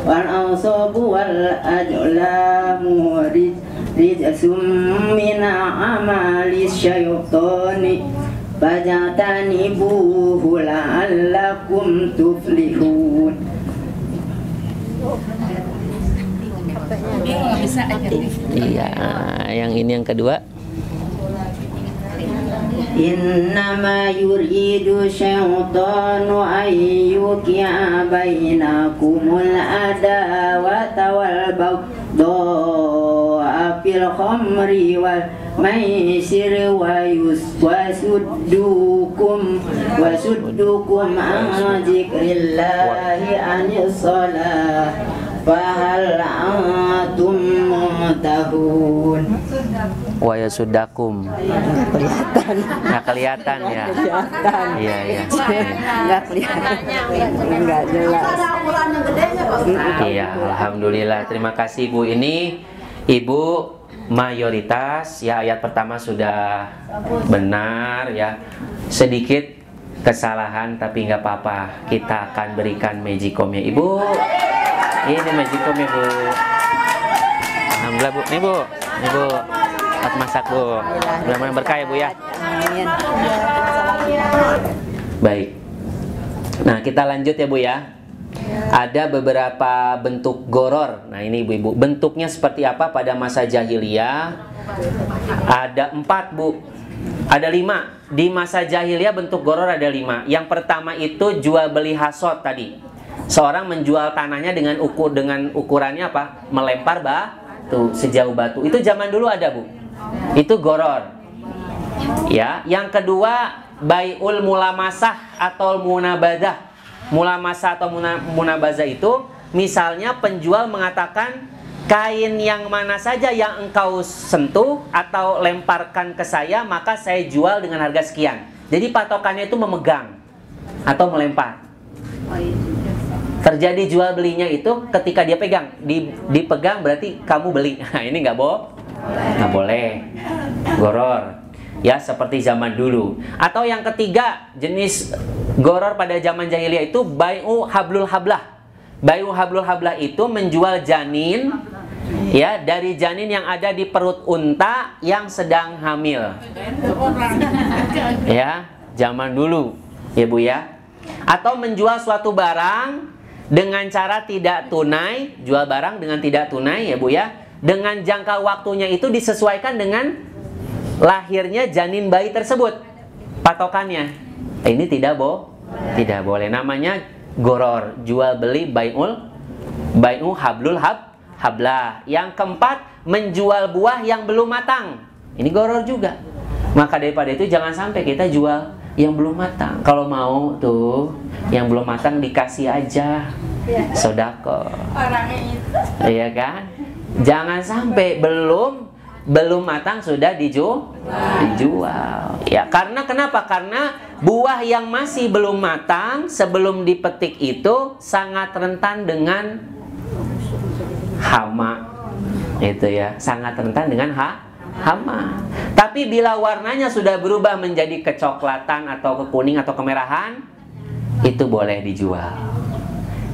ansabu wal adlamu rijsum min amali syaitani fajtanibuhu la'allakum tuflihun. Iya, yang ini yang kedua. Innama yuridu syaitanu ayyuqi'a bainakumul adawata wal baghdha'a fil khamri wal maisir wasuddukum an dzikrillahi anis shalah fahal antum muntahun. Wa yasuddakum. Nggak kelihatan ya. Iya, iya. Nggak kelihatan. Nggak jelas. Iya, alhamdulillah. Terima kasih Bu. Ini Ibu mayoritas ya, ayat pertama sudah benar ya. Sedikit kesalahan tapi nggak apa-apa. Kita akan berikan magicomnya Ibu. Ini magicomnya Bu. Alhamdulillah Bu. Nih Bu. Nih Bu. Buat masak Bu. Mudah-mudahan berkah ya Bu ya. Amin. Baik. Nah, kita lanjut ya Bu ya. Ada beberapa bentuk goror. Nah, ini ibu-ibu. Bentuknya seperti apa pada masa jahiliyah? Ada 4 Bu. Ada 5. Di masa jahiliyah bentuk goror ada 5. Yang pertama itu jual beli hasod tadi. Seorang menjual tanahnya dengan ukurannya apa? Melempar batu sejauh batu. Itu zaman dulu ada Bu. Itu goror. Ya, yang kedua bai'ul mulamasah atau munabadah. Mulamasah atau munabazah itu misalnya penjual mengatakan kain yang mana saja yang engkau sentuh atau lemparkan ke saya maka saya jual dengan harga sekian. Jadi patokannya itu memegang atau melempar. Terjadi jual belinya itu ketika dia pegang, dipegang berarti kamu beli. Nah, ini nggak boleh, goror. Ya, seperti zaman dulu. Atau yang ketiga, jenis goror pada zaman jahiliyah itu bai'u hablul hablah. Bai'u hablul hablah itu menjual janin ya, dari janin yang ada di perut unta yang sedang hamil. Ya, zaman dulu, ya Bu ya. Atau menjual suatu barang dengan cara tidak tunai, jual barang dengan tidak tunai ya Bu ya. Dengan jangka waktunya itu disesuaikan dengan lahirnya janin bayi tersebut. Patokannya. Ini tidak boleh. Namanya goror, jual beli bai'u hablul hablah. Yang keempat, menjual buah yang belum matang. Ini goror juga. Maka daripada itu jangan sampai kita jual yang belum matang. Kalau mau tuh yang belum matang dikasih aja. Sedekah. Iya kan? Jangan sampai belum matang sudah dijual. Ya, karena kenapa? Karena buah yang masih belum matang sebelum dipetik itu sangat rentan dengan hama. Itu ya, sangat rentan dengan hama. Tapi bila warnanya sudah berubah menjadi kecoklatan atau kekuning atau kemerahan, itu boleh dijual.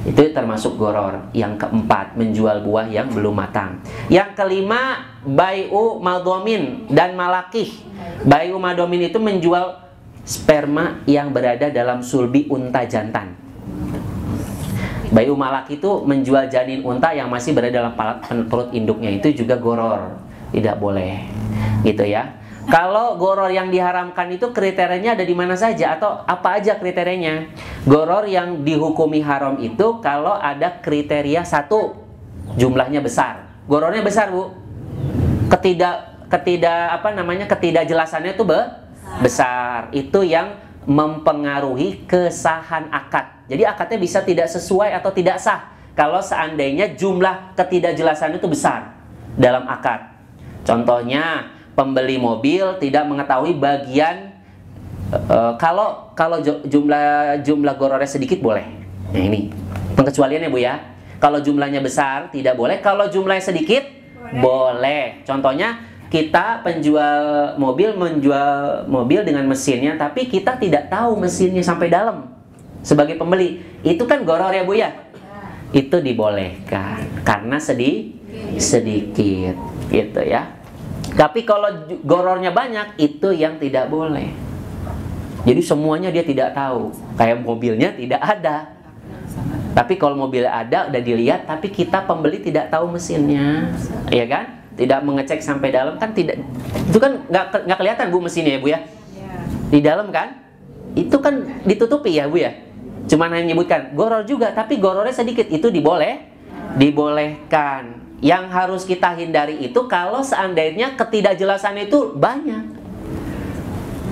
Itu termasuk goror. Yang keempat, menjual buah yang belum matang. Yang kelima, bai'u madhomin dan malakih. Bai'u madhomin itu menjual sperma yang berada dalam sulbi unta jantan. Bai'u malak itu menjual janin unta yang masih berada dalam perut induknya. Itu juga goror. Tidak boleh. Gitu ya. Kalau goror yang diharamkan itu kriterianya ada di mana saja atau apa aja kriterianya? Goror yang dihukumi haram itu kalau ada kriteria 1, jumlahnya besar. Gorornya besar, Bu. Ketidakjelasannya itu besar. Itu yang mempengaruhi kesahan akad. Jadi akadnya bisa tidak sesuai atau tidak sah kalau seandainya jumlah ketidakjelasan itu besar dalam akad. Contohnya, pembeli mobil tidak mengetahui bagian kalau jumlah gorornya sedikit boleh. Nah ini pengecualiannya Bu ya. Kalau jumlahnya besar tidak boleh, kalau jumlahnya sedikit boleh. Contohnya, kita penjual mobil menjual mobil dengan mesinnya, tapi kita tidak tahu mesinnya sampai dalam sebagai pembeli. Itu kan goror ya Bu ya. Itu dibolehkan karena sedikit gitu ya. Tapi kalau gorornya banyak, itu yang tidak boleh. Jadi semuanya dia tidak tahu. Kayak mobilnya tidak ada. Tapi kalau mobilnya ada, udah dilihat, tapi kita pembeli tidak tahu mesinnya, ya kan? Tidak mengecek sampai dalam, kan tidak. Itu kan nggak kelihatan Bu mesinnya ya Bu ya? Di dalam kan? Itu kan ditutupi ya Bu ya? Cuman hanya menyebutkan goror juga, tapi gorornya sedikit, itu dibolehkan. Yang harus kita hindari itu kalau seandainya ketidakjelasan itu banyak.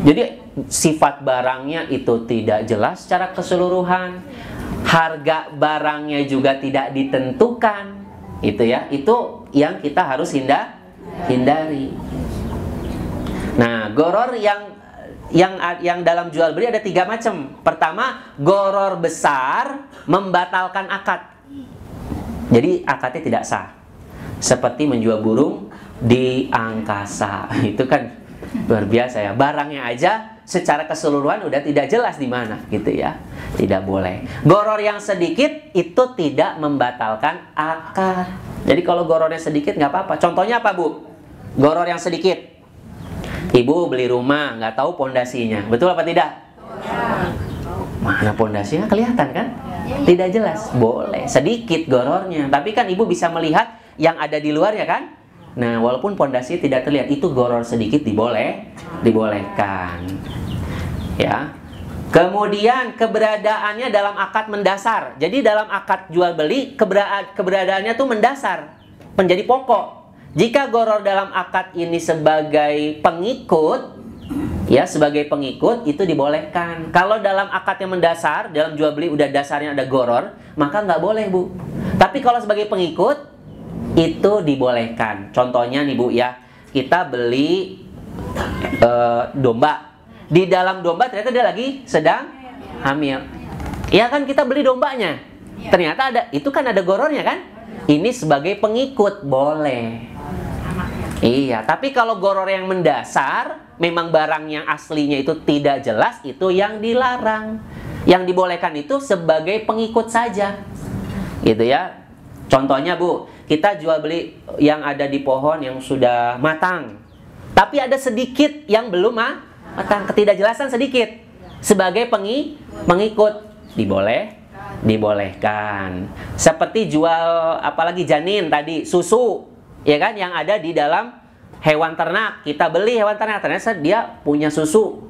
Jadi sifat barangnya itu tidak jelas secara keseluruhan, harga barangnya juga tidak ditentukan, itu ya. Itu yang kita harus hindari. Nah, goror yang dalam jual beli ada 3 macam. Pertama, goror besar membatalkan akad. Jadi akadnya tidak sah. Seperti menjual burung di angkasa. Itu kan luar biasa ya. Barangnya aja secara keseluruhan udah tidak jelas di mana gitu ya. Tidak boleh. Goror yang sedikit itu tidak membatalkan akad. Jadi kalau gorornya sedikit nggak apa-apa. Contohnya apa Bu? Goror yang sedikit. Ibu beli rumah nggak tahu pondasinya. Betul apa tidak? Mana pondasinya kelihatan kan? Tidak jelas. Boleh. Sedikit gorornya. Tapi kan ibu bisa melihat yang ada di luarnya kan? Nah, walaupun pondasi tidak terlihat, itu goror sedikit dibolehkan. Ya. Kemudian keberadaannya dalam akad mendasar. Jadi dalam akad jual beli keberadaannya tuh mendasar, menjadi pokok. Jika goror dalam akad ini sebagai pengikut, ya sebagai pengikut itu dibolehkan. Kalau dalam akad yang mendasar, dalam jual beli udah dasarnya ada goror, maka nggak boleh Bu. Tapi kalau sebagai pengikut itu dibolehkan. Contohnya nih Bu ya, kita beli domba. Di dalam domba ternyata dia lagi sedang hamil. Ya kan kita beli dombanya. Ternyata ada, itu kan ada gorornya kan? Ini sebagai pengikut boleh. Iya, tapi kalau goror yang mendasar, memang barang yang aslinya itu tidak jelas, itu yang dilarang. Yang dibolehkan itu sebagai pengikut saja. Gitu ya. Contohnya Bu, kita jual beli yang ada di pohon yang sudah matang, tapi ada sedikit yang belum matang, ketidakjelasan sedikit. Sebagai pengikut dibolehkan. Seperti jual apalagi janin tadi, susu, ya kan, yang ada di dalam hewan ternak. Kita beli hewan ternak, ternyata dia punya susu,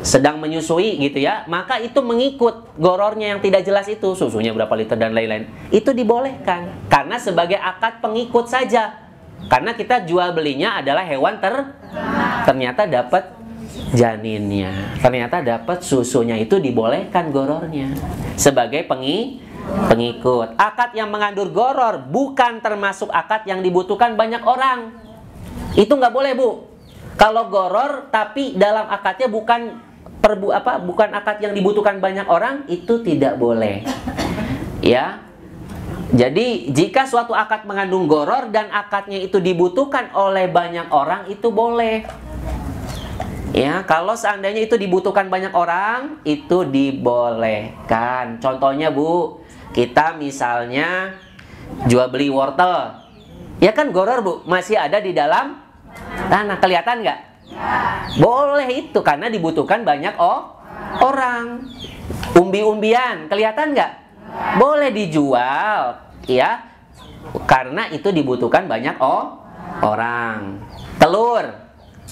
sedang menyusui gitu ya, maka itu mengikut gorornya yang tidak jelas itu, susunya berapa liter dan lain-lain. Itu dibolehkan karena sebagai akad pengikut saja. Karena kita jual belinya adalah hewan ternyata dapat janinnya, ternyata dapat susunya, itu dibolehkan gorornya sebagai pengikut. Akad yang mengandung goror bukan termasuk akad yang dibutuhkan banyak orang. Itu nggak boleh Bu. Kalau goror tapi dalam akadnya bukan akad yang dibutuhkan banyak orang, itu tidak boleh. Ya. Jadi jika suatu akad mengandung goror dan akadnya itu dibutuhkan oleh banyak orang, itu boleh. Ya, kalau seandainya itu dibutuhkan banyak orang, itu dibolehkan. Contohnya Bu, kita misalnya jual beli wortel. Ya kan goror Bu, masih ada di dalam tanah, kelihatan nggak? Boleh itu karena dibutuhkan banyak orang. Umbi-umbian, kelihatan nggak? Boleh dijual, ya, karena itu dibutuhkan banyak orang. Telur,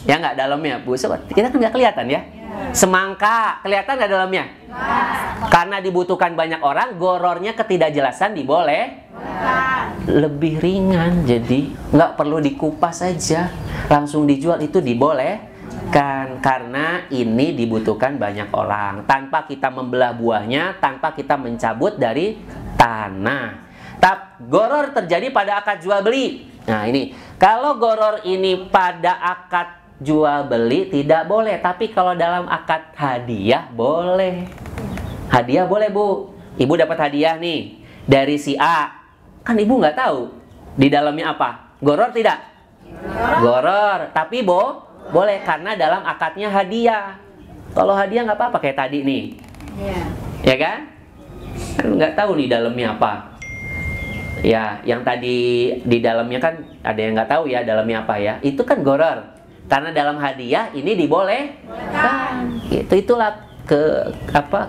ya nggak dalamnya, Bu, kita kan nggak kelihatan ya. Semangka, kelihatan nggak dalamnya? Karena dibutuhkan banyak orang, gorornya ketidakjelasan lebih ringan, jadi nggak perlu dikupas saja, langsung dijual, itu diberikan karena ini dibutuhkan banyak orang. Tanpa kita membelah buahnya, tanpa kita mencabut dari tanah. Goror terjadi pada akad jual beli. Nah ini, kalau goror ini pada akad jual beli tidak boleh, tapi kalau dalam akad hadiah boleh. Hadiah boleh Bu. Ibu dapat hadiah nih dari si A. Kan ibu nggak tahu di dalamnya apa. Goror tidak? Goror. Tapi boleh karena dalam akadnya hadiah. Kalau hadiah nggak apa-apa kayak tadi nih. Ya kan? Kan nggak tahu nih dalamnya apa. Ya, yang tadi di dalamnya kan ada yang nggak tahu ya dalamnya apa ya. Itu kan goror. Karena dalam hadiah ini dibolehkan. Itulah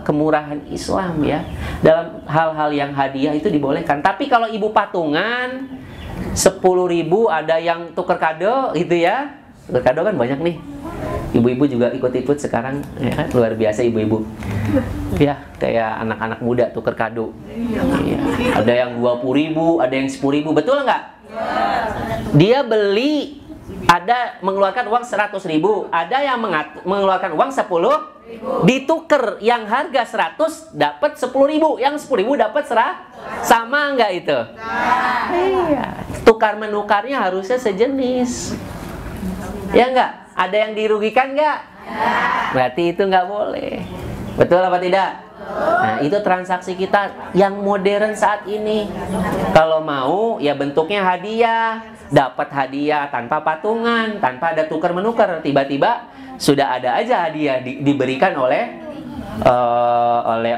kemurahan Islam ya. Dalam hal-hal yang hadiah itu dibolehkan. Tapi kalau ibu patungan 10.000 ada yang tuker kado gitu ya. Tuker kado kan banyak nih. Ibu-ibu juga ikut-ikut sekarang ya kan? Luar biasa ibu-ibu. Ya, kayak anak-anak muda tuker kado. Ya. Ada yang 20.000, ada yang 10.000, betul nggak? Dia beli, ada mengeluarkan uang 100.000, ada yang mengeluarkan uang 10.000. Dituker yang harga 100 dapat 10.000, yang 10.000 dapat 100. Sama nggak itu? Iya. Tukar menukarnya harusnya sejenis. Ya nggak? Ada yang dirugikan nggak? Berarti itu nggak boleh. Betul apa tidak? Nah, itu transaksi kita yang modern saat ini. Kalau mau, ya bentuknya hadiah. Dapat hadiah tanpa patungan, tanpa ada tukar menukar. Tiba-tiba sudah ada aja hadiah diberikan oleh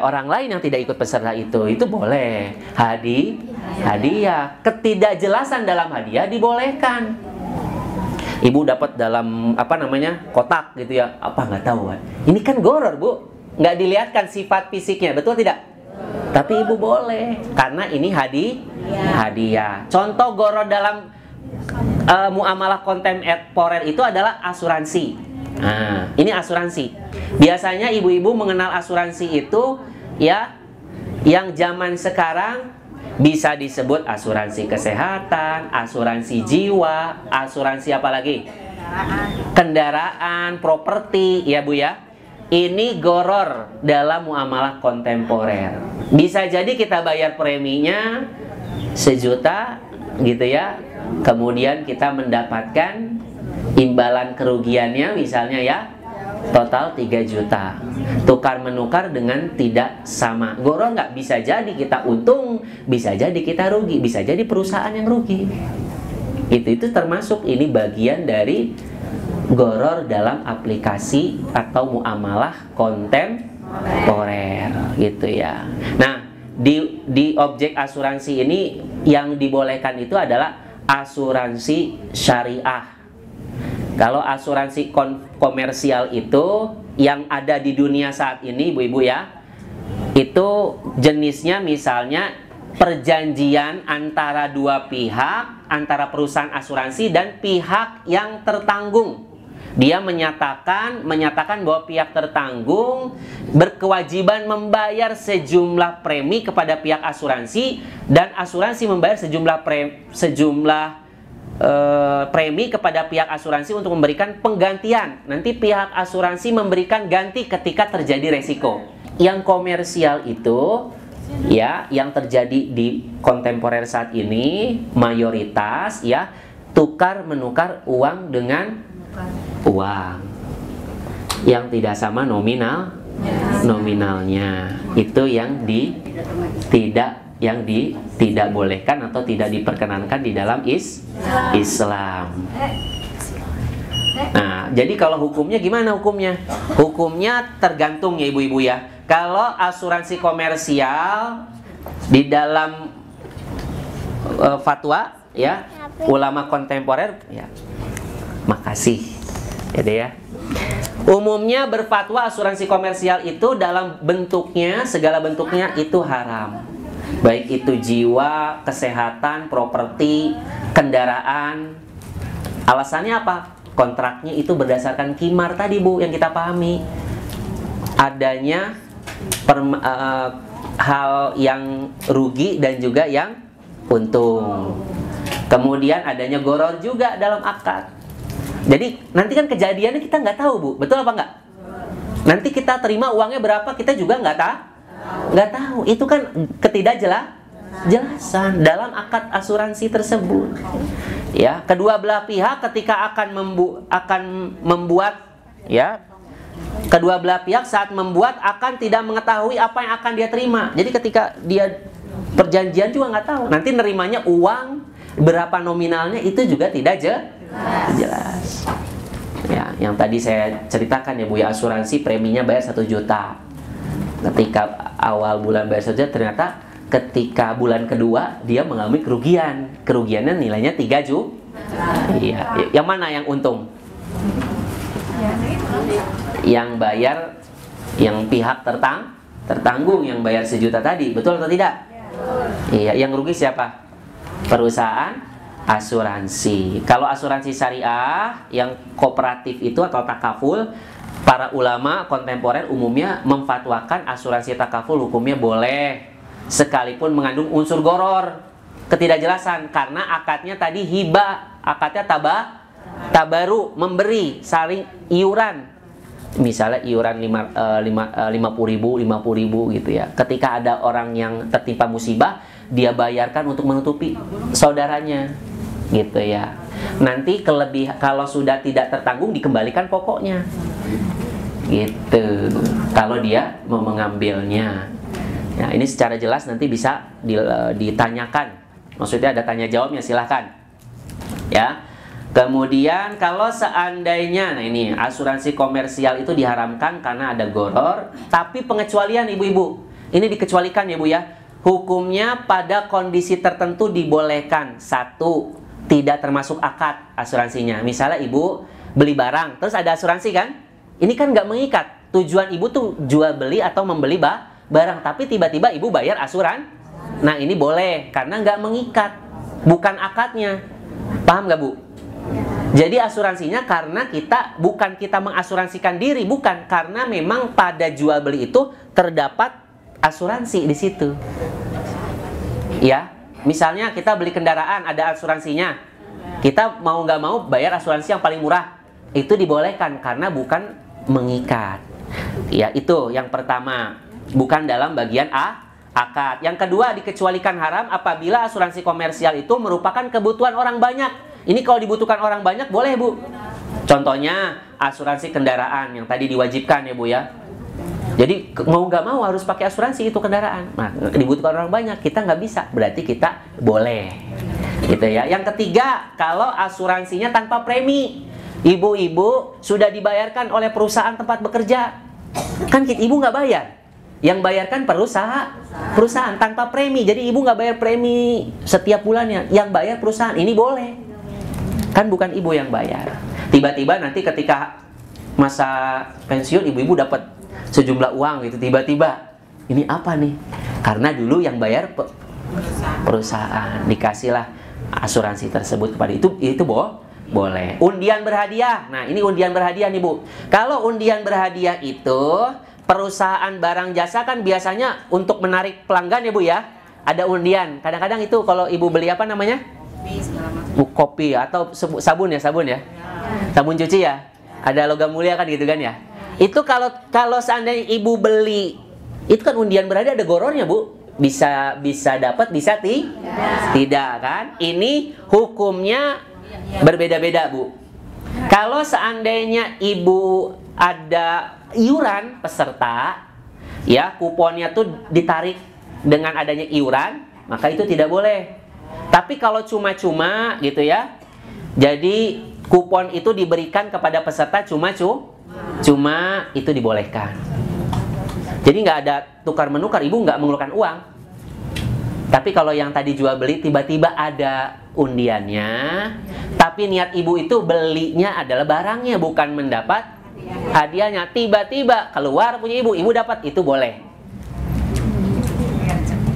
orang lain yang tidak ikut peserta itu boleh. Hadiah. Ketidakjelasan dalam hadiah dibolehkan. Ibu dapat dalam kotak gitu ya, apa nggak tahu kan? Ini kan goror Bu, nggak dilihatkan sifat fisiknya, betul tidak? Tapi ibu boleh karena ini hadiah. Contoh goror dalam muamalah kontemporer itu adalah asuransi. Nah, ini asuransi. Biasanya ibu-ibu mengenal asuransi itu ya, yang zaman sekarang bisa disebut asuransi kesehatan, asuransi jiwa, asuransi apa lagi? Kendaraan, properti, ya Bu ya. Ini goror dalam muamalah kontemporer. Bisa jadi kita bayar preminya 1 juta gitu ya. Kemudian kita mendapatkan imbalan kerugiannya misalnya ya total 3 juta. Tukar menukar dengan tidak sama. Goror nggak, bisa jadi kita untung, bisa jadi kita rugi, bisa jadi perusahaan yang rugi. Itu termasuk ini bagian dari goror dalam aplikasi atau muamalah kontemporer gitu ya. Nah, di objek asuransi ini yang dibolehkan itu adalah asuransi syariah. Kalau asuransi komersial itu yang ada di dunia saat ini, ibu-ibu ya, itu jenisnya misalnya perjanjian antara dua pihak, antara perusahaan asuransi dan pihak yang tertanggung. Dia menyatakan bahwa pihak tertanggung berkewajiban membayar sejumlah premi kepada pihak asuransi dan asuransi membayar sejumlah premi kepada pihak asuransi untuk memberikan penggantian. Nanti pihak asuransi memberikan ganti ketika terjadi resiko. Yang komersial itu ya, yang terjadi di kontemporer saat ini mayoritas ya tukar menukar uang dengan uang yang tidak sama nominalnya. Itu yang tidak bolehkan atau tidak diperkenankan di dalam Islam. Nah, jadi kalau hukumnya gimana hukumnya? Hukumnya tergantung ya ibu-ibu ya. Kalau asuransi komersial di dalam fatwa ya ulama kontemporer ya, makasih ya. Umumnya berfatwa asuransi komersial itu dalam bentuknya, segala bentuknya itu haram. Baik itu jiwa, kesehatan, properti, kendaraan. Alasannya apa? Kontraknya itu berdasarkan qimar tadi Bu, yang kita pahami. Adanya hal yang rugi dan juga yang untung. Kemudian adanya goror juga dalam akad. Jadi nanti kan kejadiannya kita nggak tahu, Bu. Betul apa nggak? Nanti kita terima uangnya berapa, kita juga nggak tahu. Itu kan ketidakjelasan dalam akad asuransi tersebut. Ya, kedua belah pihak ketika akan membuat, ya, kedua belah pihak saat membuat akan tidak mengetahui apa yang akan dia terima. Jadi ketika dia perjanjian juga nggak tahu. Nanti nerimanya uang berapa nominalnya itu juga tidak jelas. Ya, yang tadi saya ceritakan ya Bu ya, asuransi preminya bayar 1 juta. Ketika awal bulan bayar 1 juta, ternyata ketika bulan kedua dia mengalami kerugian. Kerugiannya nilainya 3 juta. Iya, yang mana yang untung? Yang bayar, yang pihak tertanggung yang bayar 1 juta tadi, betul atau tidak? Iya, yang rugi siapa? Perusahaan asuransi. Kalau asuransi syariah yang kooperatif itu atau takaful, para ulama kontemporer umumnya memfatwakan asuransi takaful hukumnya boleh sekalipun mengandung unsur goror, ketidakjelasan, karena akadnya tadi hibah, akadnya tabaru, memberi, saling iuran. Misalnya iuran 50.000 gitu ya. Ketika ada orang yang tertimpa musibah, dia bayarkan untuk menutupi saudaranya, gitu ya. Nanti kalau sudah tidak tertanggung dikembalikan pokoknya, gitu. Kalau dia mau mengambilnya. Nah, ini secara jelas nanti bisa ditanyakan. Maksudnya ada tanya jawabnya, silahkan. Ya. Kemudian kalau seandainya, nah ini asuransi komersial itu diharamkan karena ada goror, tapi pengecualian ibu-ibu. Ini dikecualikan ya Bu ya. Hukumnya pada kondisi tertentu dibolehkan. 1, tidak termasuk akad asuransinya. Misalnya ibu beli barang, terus ada asuransi kan? Ini kan nggak mengikat. Tujuan ibu tuh jual beli atau membeli barang, tapi tiba-tiba ibu bayar asuran. Nah ini boleh, karena nggak mengikat, bukan akadnya. Paham nggak Bu? Jadi asuransinya karena bukan kita mengasuransikan diri, bukan, karena memang pada jual beli itu terdapat asuransi di situ. Ya, misalnya kita beli kendaraan ada asuransinya, kita mau nggak mau bayar asuransi yang paling murah, itu dibolehkan karena bukan mengikat. Ya, itu yang pertama, bukan dalam bagian akad. Yang kedua, dikecualikan haram apabila asuransi komersial itu merupakan kebutuhan orang banyak. Ini kalau dibutuhkan orang banyak boleh Bu. Contohnya asuransi kendaraan yang tadi diwajibkan ya Bu ya. Jadi mau nggak mau harus pakai asuransi itu kendaraan. Nah, dibutuhkan orang banyak, kita nggak bisa, berarti kita boleh, gitu ya. Yang ketiga, kalau asuransinya tanpa premi, ibu-ibu sudah dibayarkan oleh perusahaan tempat bekerja, kan ibu nggak bayar, yang bayarkan perusahaan tanpa premi. Jadi ibu nggak bayar premi setiap bulannya, yang bayar perusahaan. Ini boleh, kan bukan ibu yang bayar. Tiba-tiba nanti ketika masa pensiun ibu-ibu dapat sejumlah uang gitu, tiba-tiba ini apa nih? Karena dulu yang bayar perusahaan, dikasihlah asuransi tersebut kepada itu boleh. Undian berhadiah. Nah, ini undian berhadiah nih Bu. Kalau undian berhadiah itu perusahaan barang jasa kan biasanya untuk menarik pelanggan ya Bu ya. Ada undian. Kadang-kadang itu kalau ibu beli apa namanya? Kopi atau sabun ya. Sabun cuci ya. Ada logam mulia kan gitu kan ya. Itu kalau seandainya ibu beli, itu kan undian berhadiah ada gorornya Bu. Bisa dapat, bisa tidak kan? Ini hukumnya berbeda-beda Bu. Kalau seandainya ibu ada iuran peserta, ya kuponnya tuh ditarik dengan adanya iuran, maka itu tidak boleh. Tapi kalau cuma-cuma gitu ya, jadi kupon itu diberikan kepada peserta cuma itu dibolehkan. Jadi nggak ada tukar menukar, ibu nggak mengeluarkan uang. Tapi kalau yang tadi jual beli tiba-tiba ada undiannya, tapi niat ibu itu belinya adalah barangnya, bukan mendapat hadiahnya. Tiba-tiba keluar punya ibu dapat, itu boleh.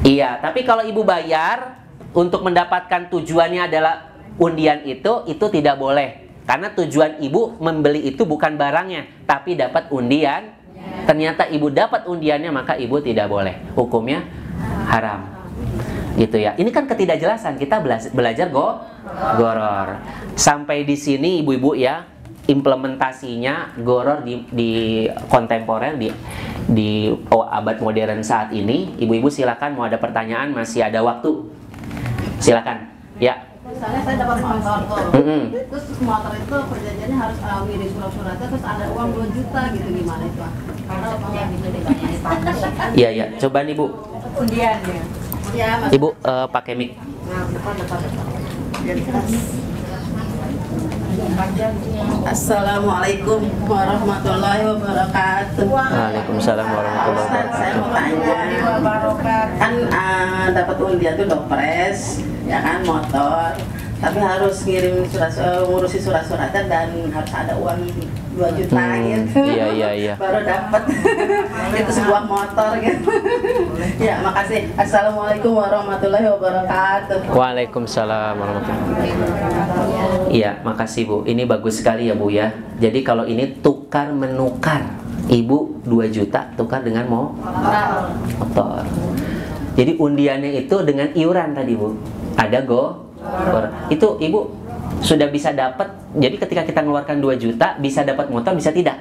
Iya, tapi kalau ibu bayar untuk mendapatkan tujuannya adalah undian itu tidak boleh. Karena tujuan ibu membeli itu bukan barangnya, tapi dapat undian. Ternyata ibu dapat undiannya, maka ibu tidak boleh. Hukumnya haram. Gitu ya. Ini kan ketidakjelasan, kita belajar goror. Sampai di sini ibu-ibu ya, implementasinya goror di kontemporer di abad modern saat ini. Ibu-ibu silakan, mau ada pertanyaan, masih ada waktu. Silakan. Ya. Misalnya saya dapat motor tuh, terus motor itu perjanjiannya harus ngirim surat-suratnya, terus ada uang 2 juta gitu, gimana itu? Kalau yang gitu ditanyain. Iya, iya. Coba nih, Bu. Undian ya. Ya, Mas. Ibu pakai mic. Assalamualaikum warahmatullahi wabarakatuh. Waalaikumsalam warahmatullahi Ustaz, saya mau tanya, kan dapat undian tuh dopres, ya kan, motor, tapi harus ngurusi surat-suratnya dan harus ada uang 2 juta gitu. Iya. Baru dapat itu sebuah motor gitu. Ya, makasih. Assalamualaikum warahmatullahi wabarakatuh. Waalaikumsalam warahmatullahi wabarakatuh. Iya, makasih Bu. Ini bagus sekali ya Bu ya. Jadi kalau ini tukar menukar, Ibu 2 juta tukar dengan motor. Jadi undiannya itu dengan iuran tadi Bu. Ada itu Ibu sudah bisa dapat. Jadi ketika kita mengeluarkan 2 juta bisa dapat motor, bisa tidak?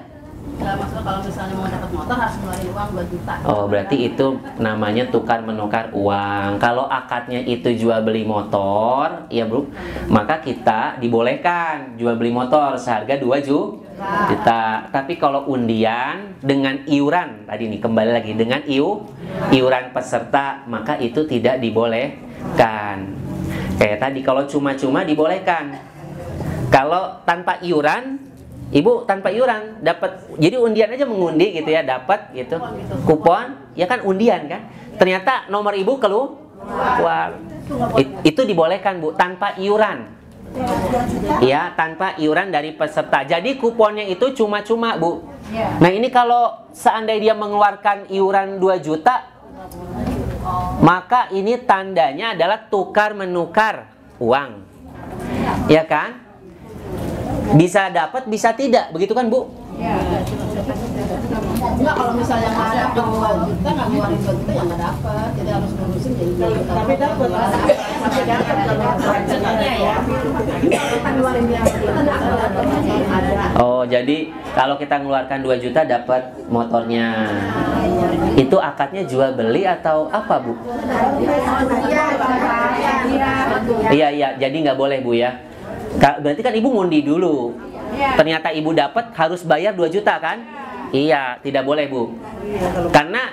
Nggak, maksudnya kalau misalnya mau dapat motor harus ngeluarin uang 2 juta. Oh, berarti itu namanya tukar menukar uang. Kalau akadnya itu jual beli motor, ya Bu, maka kita dibolehkan jual beli motor seharga 2 juta. Tapi kalau undian dengan iuran, tadi nih kembali lagi dengan iuran peserta, maka itu tidak dibolehkan. Kayak tadi kalau cuma-cuma dibolehkan. Kalau tanpa iuran, Ibu tanpa iuran dapat, jadi undian aja mengundi gitu ya, dapat gitu kupon, ya kan undian kan. Ternyata nomor Ibu keluar. Itu dibolehkan Bu tanpa iuran. Ya, tanpa iuran dari peserta. Jadi kuponnya itu cuma-cuma Bu. Nah ini kalau seandainya dia mengeluarkan iuran 2 juta, maka ini tandanya adalah tukar menukar uang. Ya kan? Bisa dapat, bisa tidak, begitu kan Bu? Enggak, kalau misalnya nggak ada 2 juta, nggak ngeluarin 2 juta ya nggak dapat. Jadi harus ngurusin jadi 2 juta. Tapi dapat. Oh, jadi kalau kita mengeluarkan 2 juta dapat motornya. Itu akadnya jual beli atau apa Bu? Iya, jadi nggak boleh Bu ya. Berarti kan Ibu ngundi dulu. Ternyata Ibu dapat harus bayar 2 juta kan? Iya, tidak boleh Bu. Karena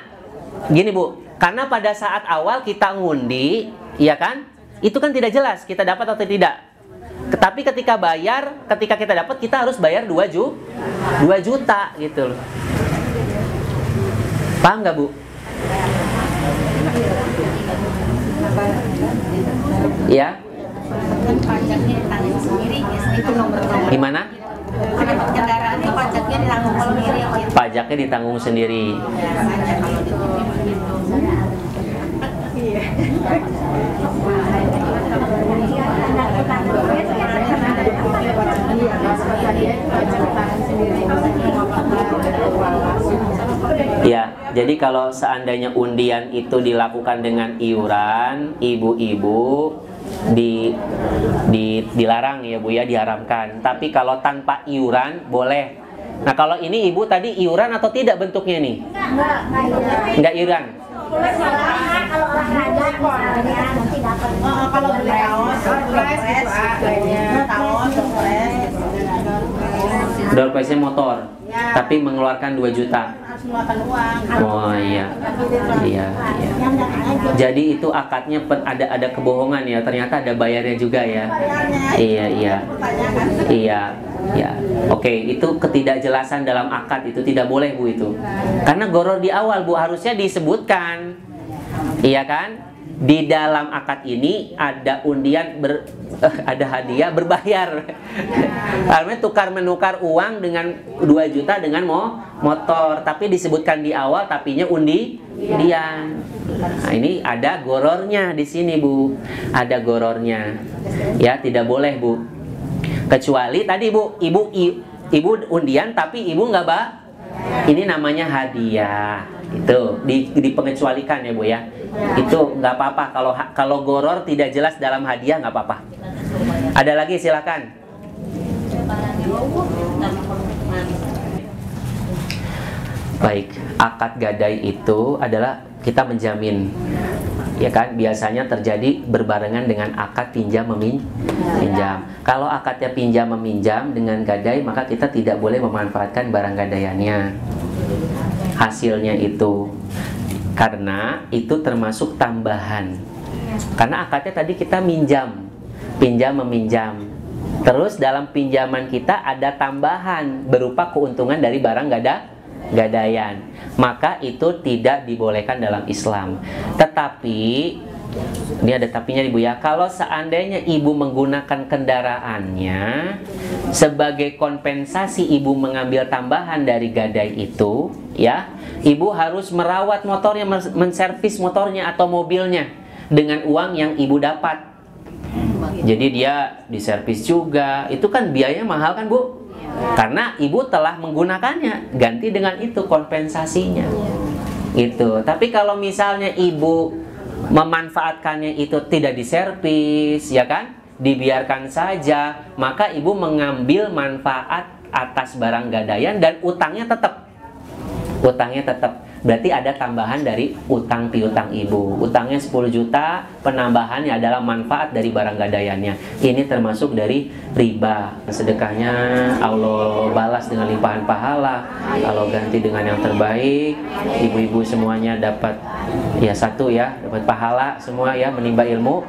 gini Bu, karena pada saat awal kita ngundi, iya kan? Itu kan tidak jelas kita dapat atau tidak. Tetapi ketika kita dapat, kita harus bayar 2 juta gitu loh. Paham nggak Bu? Ya. Kan pajaknya ditanggung sendiri, itu nomor-nomor. Gimana? Kendaraan itu pajaknya ditanggung sendiri. Pajaknya ditanggung sendiri. Ya, jadi kalau seandainya undian itu dilakukan dengan iuran, ibu-ibu dilarang ya Bu ya, diharamkan. Tapi kalau tanpa iuran boleh. Nah kalau ini Ibu tadi iuran atau tidak bentuknya nih? Enggak iuran. Kalau olahraga misalnya nanti dapat. Kalau beli kaos, Door prize-nya motor, tapi mengeluarkan 2 juta. Harus ngeluarkan uang. Oh iya. Jadi itu akadnya ada kebohongan ya. Ternyata ada bayarnya juga ya. Iya. Oke, itu ketidakjelasan dalam akad itu tidak boleh Bu itu. Karena goror di awal Bu harusnya disebutkan. Iya kan? Di dalam akad ini ada undian ada hadiah berbayar. Karena tukar menukar uang dengan 2 juta dengan motor, tapi disebutkan di awal tapinya undian. Nah, ini ada gorornya di sini Bu. Ada gorornya. Ya, tidak boleh Bu. Kecuali tadi Bu, ibu undian tapi ibu nggak ini namanya hadiah. Itu dipengecualikan ya Bu ya. Itu nggak apa-apa kalau goror tidak jelas dalam hadiah, nggak apa-apa. Ada lagi silakan. Baik, akad gadai itu adalah kita menjamin, ya kan? Biasanya terjadi berbarengan dengan akad pinjam meminjam. Kalau akadnya pinjam meminjam dengan gadai, maka kita tidak boleh memanfaatkan barang gadaiannya. Hasilnya itu, karena itu termasuk tambahan. Karena akadnya tadi kita pinjam meminjam. Terus dalam pinjaman kita ada tambahan berupa keuntungan dari barang gadaian. Maka itu tidak dibolehkan dalam Islam. Tetapi ini ada tapinya Ibu ya. Kalau seandainya Ibu menggunakan kendaraannya sebagai kompensasi Ibu mengambil tambahan dari gadai itu, ya, Ibu harus merawat motornya, menservis motornya atau mobilnya dengan uang yang Ibu dapat. Jadi dia diservis juga. Itu kan biayanya mahal kan, Bu? Karena Ibu telah menggunakannya, ganti dengan itu kompensasinya. Itu. Tapi kalau misalnya Ibu memanfaatkannya itu tidak diservis, ya kan? Dibiarkan saja, maka Ibu mengambil manfaat atas barang gadaian dan utangnya tetap. Berarti ada tambahan dari utang piutang Ibu. Utangnya 10 juta, penambahannya adalah manfaat dari barang gadaiannya. Ini termasuk dari riba. Sedekahnya Allah balas dengan limpahan pahala. Kalau ganti dengan yang terbaik, ibu-ibu semuanya dapat dapat pahala semua ya, menimba ilmu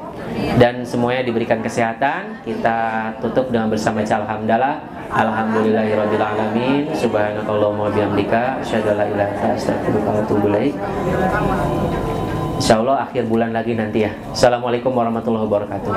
dan semuanya diberikan kesehatan. Kita tutup dengan bersama alhamdulillah. Alhamdulillahirabbil alamin. Subhanakallahumma wa bihamdika asyhadu an la ilaha illa anta astaghfiruka wa atubu ilaik. Insyaallah akhir bulan lagi nanti ya. Assalamualaikum warahmatullahi wabarakatuh.